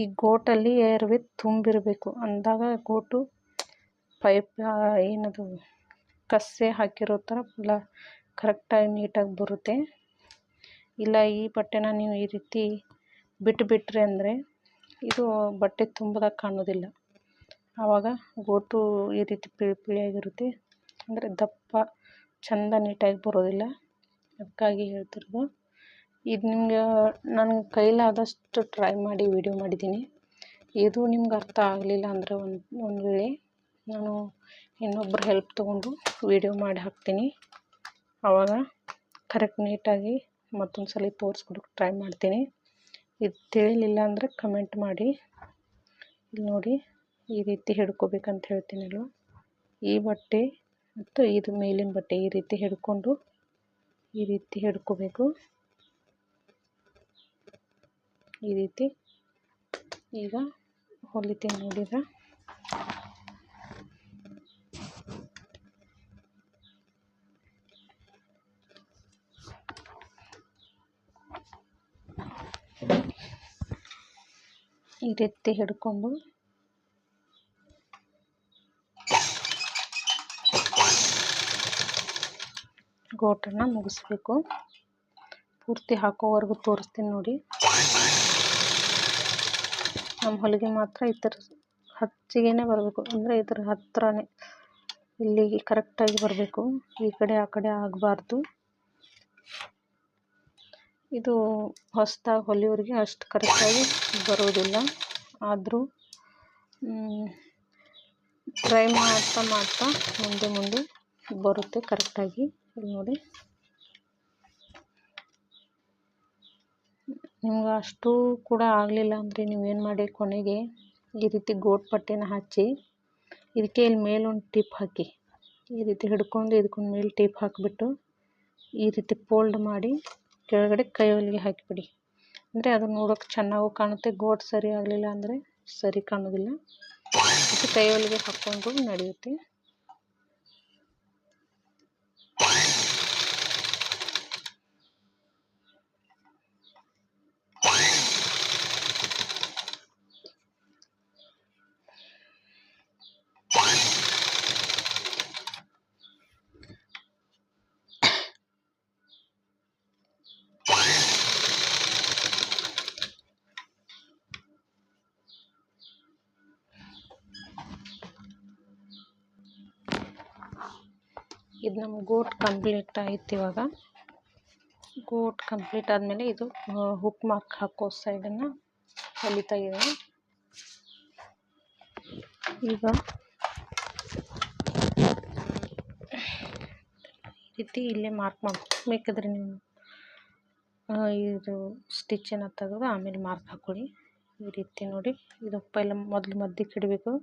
ಈ ಗೋಟಲ್ಲಿ ಏರ್ವೆ ತುಂಬಿರಬೇಕು ಅಂದಾಗ ಗೋಟು ಪೈಪ್ ಏನದು ಕಸೆ ಹಾಕಿರೋ ಥರ ಫುಲ್ಲ ಕರೆಕ್ಟಾಗಿ ನೀಟಾಗಿ ಬರುತ್ತೆ. ಇಲ್ಲ ಈ ಬಟ್ಟೆನ ನೀವು ಈ ರೀತಿ ಬಿಟ್ಟುಬಿಟ್ರಿ ಅಂದರೆ ಇದು ಬಟ್ಟೆ ತುಂಬಿದಾಗ ಕಾಣೋದಿಲ್ಲ, ಆವಾಗ ಗೋಟು ಈ ರೀತಿ ಪಿಳಿಯಾಗಿರುತ್ತೆ, ಅಂದರೆ ದಪ್ಪ ಚೆಂದ ನೀಟಾಗಿ ಬರೋದಿಲ್ಲ. ಅದಕ್ಕಾಗಿ ಹೇಳ್ತಿರೋದು. ಇದು ನಿಮ್ಗೆ ನನ್ನ ಕೈಲಾದಷ್ಟು ಟ್ರೈ ಮಾಡಿ ವಿಡಿಯೋ ಮಾಡಿದ್ದೀನಿ. ಇದು ನಿಮ್ಗೆ ಅರ್ಥ ಆಗಲಿಲ್ಲ ಅಂದರೆ ಒಂದು ವೇಳೆ ನಾನು ಇನ್ನೊಬ್ಬರು ಹೆಲ್ಪ್ ತೊಗೊಂಡು ವಿಡಿಯೋ ಮಾಡಿ ಹಾಕ್ತೀನಿ, ಆವಾಗ ಕರೆಕ್ಟ್ ನೀಟಾಗಿ ಮತ್ತೊಂದು ಸಲ ತೋರಿಸ್ಕೊಡೋಕೆ ಟ್ರೈ ಮಾಡ್ತೀನಿ. ಇದು ತಿಳಿಲಿಲ್ಲ ಅಂದರೆ ಕಮೆಂಟ್ ಮಾಡಿ. ಇಲ್ಲಿ ನೋಡಿ ಈ ರೀತಿ ಹಿಡ್ಕೋಬೇಕಂತ ಹೇಳ್ತೀನಲ್ವ, ಈ ಬಟ್ಟೆ ಮತ್ತು ಇದು ಮೇಲಿನ ಬಟ್ಟೆ ಈ ರೀತಿ ಹಿಡ್ಕೊಂಡು ಈ ರೀತಿ ಹಿಡ್ಕೋಬೇಕು. ಈ ರೀತಿ ಈಗ ಹೊಲಿತೀನಿ ನೋಡಿದ. ಈ ರೀತಿ ಹಿಡ್ಕೊಂಡು ಗೋಟನ್ನು ಮುಗಿಸ್ಬೇಕು. ಪೂರ್ತಿ ಹಾಕೋವರೆಗೂ ತೋರಿಸ್ತೀನಿ ನೋಡಿ. ನಮ್ಮ ಹೊಲಿಗೆ ಮಾತ್ರ ಈ ಥರ ಹಚ್ಚಿಗೆನೇ ಬರಬೇಕು, ಅಂದರೆ ಇದರ ಹತ್ರನೇ ಇಲ್ಲಿಗೆ ಕರೆಕ್ಟಾಗಿ ಬರಬೇಕು. ಈ ಕಡೆ ಆ ಕಡೆ ಆಗಬಾರ್ದು. ಇದು ಹೊಸದಾಗಿ ಹೊಲಿಯೋರಿಗೆ ಅಷ್ಟು ಕರೆಕ್ಟಾಗಿ ಬರೋದಿಲ್ಲ. ಆದರೂ ಟ್ರೈ ಮಾಡ್ತಾ ಮಾಡ್ತಾ ಮುಂದೆ ಬರುತ್ತೆ ಕರೆಕ್ಟಾಗಿ. ಇಲ್ಲಿ ನೋಡಿ, ನಿಮ್ಗೆ ಅಷ್ಟು ಕೂಡ ಆಗಲಿಲ್ಲ ಅಂದರೆ ನೀವೇನು ಮಾಡಿ, ಕೊನೆಗೆ ಈ ರೀತಿ ಗೋಟ್ ಪಟ್ಟಿನ ಹಚ್ಚಿ ಇದಕ್ಕೆ ಇಲ್ಲಿ ಮೇಲೊಂದು ಟಿಪ್ ಹಾಕಿ, ಈ ರೀತಿ ಹಿಡ್ಕೊಂಡು ಇದಕ್ಕೊಂದು ಮೇಲೆ ಟಿಪ್ ಹಾಕಿಬಿಟ್ಟು ಈ ರೀತಿ ಫೋಲ್ಡ್ ಮಾಡಿ ಕೆಳಗಡೆ ಕೈ ಹೊಲಿಗೆ ಹಾಕಿಬಿಡಿ. ಅಂದರೆ ಅದು ನೋಡೋಕೆ ಚೆನ್ನಾಗೂ ಕಾಣುತ್ತೆ. ಗೋಟ್ ಸರಿ ಆಗಲಿಲ್ಲ ಅಂದರೆ ಸರಿ ಕಾಣೋದಿಲ್ಲ. ಮತ್ತು ಕೈ ಹೊಲಿಗೆ ಹಾಕ್ಕೊಂಡು ನಡೆಯುತ್ತೆ. ಇದು ನಮ್ಮ ಗೋಟ್ ಕಂಪ್ಲೀಟ್ ಆಯಿತು. ಇವಾಗ ಗೋಟ್ ಕಂಪ್ಲೀಟ್ ಆದಮೇಲೆ ಇದು ಹುಕ್ ಮಾರ್ಕ್ ಹಾಕೋ ಸೈಡನ್ನು ಹೊಲಿತಾ ಇದ್ದೀನಿ. ಈಗ ಈ ರೀತಿ ಇಲ್ಲೇ ಮಾರ್ಕ್ ಮಾಡಬೇಕಿದ್ರೆ ನೀವು ಇದು ಸ್ಟಿಚ್ಚನ್ನು ತೆಗೆದು ಆಮೇಲೆ ಮಾರ್ಕ್ ಹಾಕ್ಕೊಳ್ಳಿ. ಈ ರೀತಿ ನೋಡಿ, ಇದು ಪೈಲ ಮೊದಲು ಮಧ್ಯಕ್ಕೆ ಇಡಬೇಕು.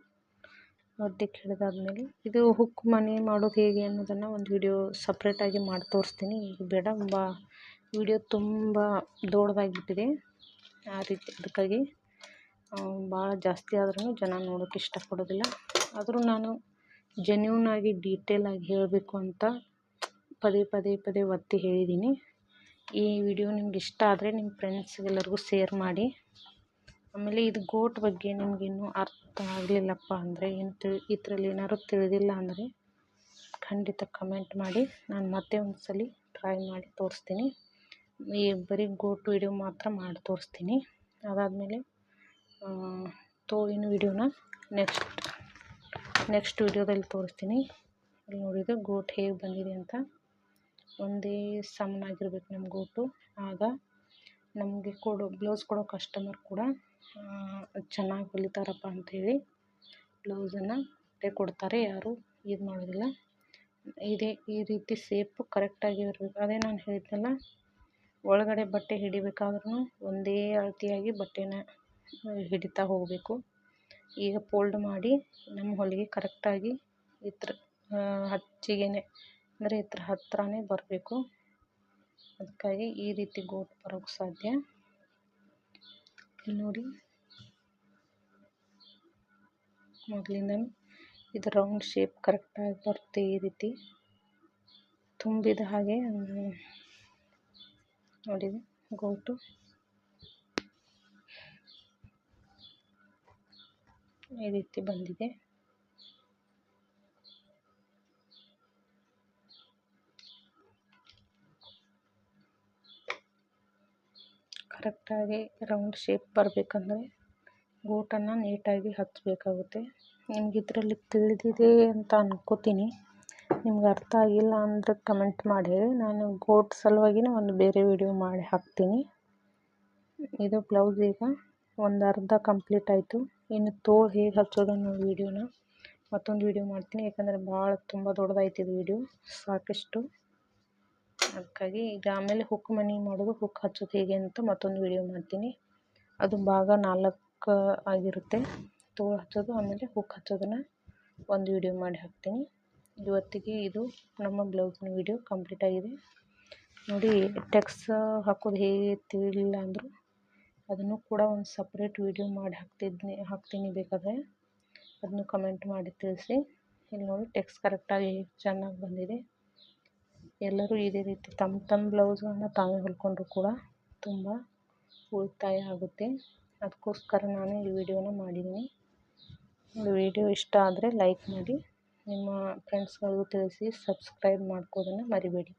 ಮಧ್ಯಕ್ಕೆ ಹಿಡಿದಾದ್ಮೇಲೆ ಇದು ಹುಕ್ ಮನೆ ಮಾಡೋದು ಹೇಗೆ ಅನ್ನೋದನ್ನು ಒಂದು ವಿಡಿಯೋ ಸಪ್ರೇಟಾಗಿ ಮಾಡಿ ತೋರಿಸ್ತೀನಿ. ಈಗ ಬೇಡ, ವಿಡಿಯೋ ತುಂಬ ದೊಡ್ಡದಾಗಿಬಿಟ್ಟಿದೆ. ಆ ರೀತಿ ಅದಕ್ಕಾಗಿ ಭಾಳ ಜಾಸ್ತಿ ಆದ್ರೂ ಜನ ನೋಡೋಕ್ಕೆ ಇಷ್ಟಪಡೋದಿಲ್ಲ. ಆದರೂ ನಾನು ಜೆನ್ಯೂನಾಗಿ ಡೀಟೇಲಾಗಿ ಹೇಳಬೇಕು ಅಂತ ಪದೇ ಒತ್ತಿ ಹೇಳಿದ್ದೀನಿ. ಈ ವಿಡಿಯೋ ನಿಮ್ಗೆ ಇಷ್ಟ ಆದರೆ ನಿಮ್ಮ ಫ್ರೆಂಡ್ಸ್ಗೆಲ್ಲರಿಗೂ ಶೇರ್ ಮಾಡಿ. ಆಮೇಲೆ ಇದು ಗೋಟ್ ಬಗ್ಗೆ ನಿಮಗಿನ್ನೂ ಅರ್ಥ ಆಗಲಿಲ್ಲಪ್ಪ ಅಂದರೆ, ಇದರಲ್ಲಿ ಏನಾದ್ರು ತಿಳಿದಿಲ್ಲ ಅಂದರೆ ಖಂಡಿತ ಕಮೆಂಟ್ ಮಾಡಿ. ನಾನು ಮತ್ತೆ ಒಂದು ಸಲ ಟ್ರೈ ಮಾಡಿ ತೋರಿಸ್ತೀನಿ. ಈ ಬರೀ ಗೋಟ್ ವಿಡಿಯೋ ಮಾತ್ರ ಮಾಡಿ ತೋರಿಸ್ತೀನಿ. ಅದಾದಮೇಲೆ ತೋಳಿನ ವಿಡಿಯೋನ ನೆಕ್ಸ್ಟ್ ವಿಡಿಯೋದಲ್ಲಿ ತೋರಿಸ್ತೀನಿ. ಇಲ್ಲಿ ನೋಡಿದರೆ ಗೋಟ್ ಹೇಗೆ ಬಂದಿದೆ ಅಂತ. ಒಂದೇ ಸಮನಾಗಿರ್ಬೇಕು ನಮ್ಮ ಗೋಟು. ಆಗ ನಮಗೆ ಬ್ಲೌಸ್ ಕೊಡೋ ಕಸ್ಟಮರ್ ಕೂಡ ಚೆನ್ನಾಗಿ ಹೊಲಿತಾರಪ್ಪ ಅಂಥೇಳಿ ಬ್ಲೌಸನ್ನು ಕೊಡ್ತಾರೆ. ಯಾರು ಇದು ಮಾಡೋದಿಲ್ಲ. ಈ ರೀತಿ ಸೇಪು ಕರೆಕ್ಟಾಗಿ ಇರಬೇಕು. ಅದೇ ನಾನು ಹೇಳಿದ್ನಲ್ಲ, ಒಳಗಡೆ ಬಟ್ಟೆ ಹಿಡಿಬೇಕಾದ್ರೂ ಒಂದೇ ಅಳತೆಯಾಗಿ ಬಟ್ಟೆನ ಹಿಡಿತಾ ಹೋಗಬೇಕು. ಈಗ ಫೋಲ್ಡ್ ಮಾಡಿ ನಮ್ಮ ಹೊಲಿಗೆ ಕರೆಕ್ಟಾಗಿ ಹಚ್ಚಿಗೆನೆ ಅಂದರೆ ಹತ್ರನೇ ಬರಬೇಕು. ಅದಕ್ಕಾಗಿ ಈ ರೀತಿ ಗೋಟ್ ಬರೋಕ್ಕೆ ಸಾಧ್ಯ. ಇಲ್ಲಿ ನೋಡಿ, ಮೊದಲಿಂದನೂ ಇದು ರೌಂಡ್ ಶೇಪ್ ಕರೆಕ್ಟಾಗಿ ಬರುತ್ತೆ. ಈ ರೀತಿ ತುಂಬಿದ ಹಾಗೆ ನೋಡಿ ಗೋಟು ಈ ರೀತಿ ಬಂದಿದೆ. ಕರೆಕ್ಟಾಗಿ ರೌಂಡ್ ಶೇಪ್ ಬರಬೇಕಂದ್ರೆ ಗೋಟನ್ನು ನೀಟಾಗಿ ಹಚ್ಚಬೇಕಾಗುತ್ತೆ. ನಿಮ್ಗೆ ಇದರಲ್ಲಿ ತಿಳಿದಿದೆ ಅಂತ ಅನ್ಕೋತೀನಿ. ನಿಮ್ಗೆ ಅರ್ಥ ಆಗಿಲ್ಲ ಅಂದರೆ ಕಮೆಂಟ್ ಮಾಡಿ ಹೇಳಿ. ನಾನು ಗೋಟ್ ಸಲುವಾಗಿನೇ ಒಂದು ಬೇರೆ ವಿಡಿಯೋ ಮಾಡಿ ಹಾಕ್ತೀನಿ. ಇದು ಬ್ಲೌಸ್ ಈಗ ಒಂದು ಅರ್ಧ ಕಂಪ್ಲೀಟ್ ಆಯಿತು. ಇನ್ನು ತೋಳು ಹೇಗೆ ಹಚ್ಚೋದನ್ನು ವಿಡಿಯೋನ ಮತ್ತೊಂದು ವಿಡಿಯೋ ಮಾಡ್ತೀನಿ. ಯಾಕಂದರೆ ತುಂಬ ದೊಡ್ಡದಾಯ್ತು ಇದು ವಿಡಿಯೋ, ಸಾಕಷ್ಟು. ಅದಕ್ಕಾಗಿ ಈಗ ಆಮೇಲೆ ಹುಕ್ ಮನೆ ಮಾಡೋದು, ಹುಕ್ ಹಚ್ಚೋದು ಹೇಗೆ ಅಂತ ಮತ್ತೊಂದು ವಿಡಿಯೋ ಮಾಡ್ತೀನಿ. ಅದು ಭಾಗ 4 ಆಗಿರುತ್ತೆ. ತೋಳು ಹಚ್ಚೋದು ಆಮೇಲೆ ಹುಕ್ ಹಚ್ಚೋದನ್ನು ಒಂದು ವಿಡಿಯೋ ಮಾಡಿ ಹಾಕ್ತೀನಿ. ಇವತ್ತಿಗೆ ಇದು ನಮ್ಮ ಬ್ಲೌಸಿನ ವಿಡಿಯೋ ಕಂಪ್ಲೀಟ್ ಆಗಿದೆ. ನೋಡಿ, ಟೆಕ್ಸ್ ಹಾಕೋದು ಹೇಗೆ ತಿಳಿಲಿಲ್ಲ ಅಂದರು ಅದನ್ನು ಕೂಡ ಒಂದು ಸಪ್ರೇಟ್ ವಿಡಿಯೋ ಮಾಡಿ ಹಾಕ್ತೀನಿ ಬೇಕಾದರೆ. ಅದನ್ನು ಕಮೆಂಟ್ ಮಾಡಿ ತಿಳಿಸಿ. ಇಲ್ಲಿ ನೋಡಿ, ಟೆಕ್ಸ್ ಕರೆಕ್ಟಾಗಿ ಚೆನ್ನಾಗಿ ಬಂದಿದೆ. ಎಲ್ಲರೂ ಇದೇ ರೀತಿ ತಮ್ಮ ಬ್ಲೌಸನ್ನು ತಾವೇ ಹೊಲ್ಕೊಂಡ್ರು ಕೂಡ ತುಂಬ ಉಳಿತಾಯ ಆಗುತ್ತೆ. ಅದಕ್ಕೋಸ್ಕರ ನಾನು ಈ ವಿಡಿಯೋನ ಮಾಡಿದ್ದೀನಿ. ವಿಡಿಯೋ ಇಷ್ಟ ಆದರೆ ಲೈಕ್ ಮಾಡಿ, ನಿಮ್ಮ ಫ್ರೆಂಡ್ಸ್ಗಳಿಗೂ ತಿಳಿಸಿ, ಸಬ್ಸ್ಕ್ರೈಬ್ ಮಾಡ್ಕೋದನ್ನು ಮರಿಬೇಡಿ.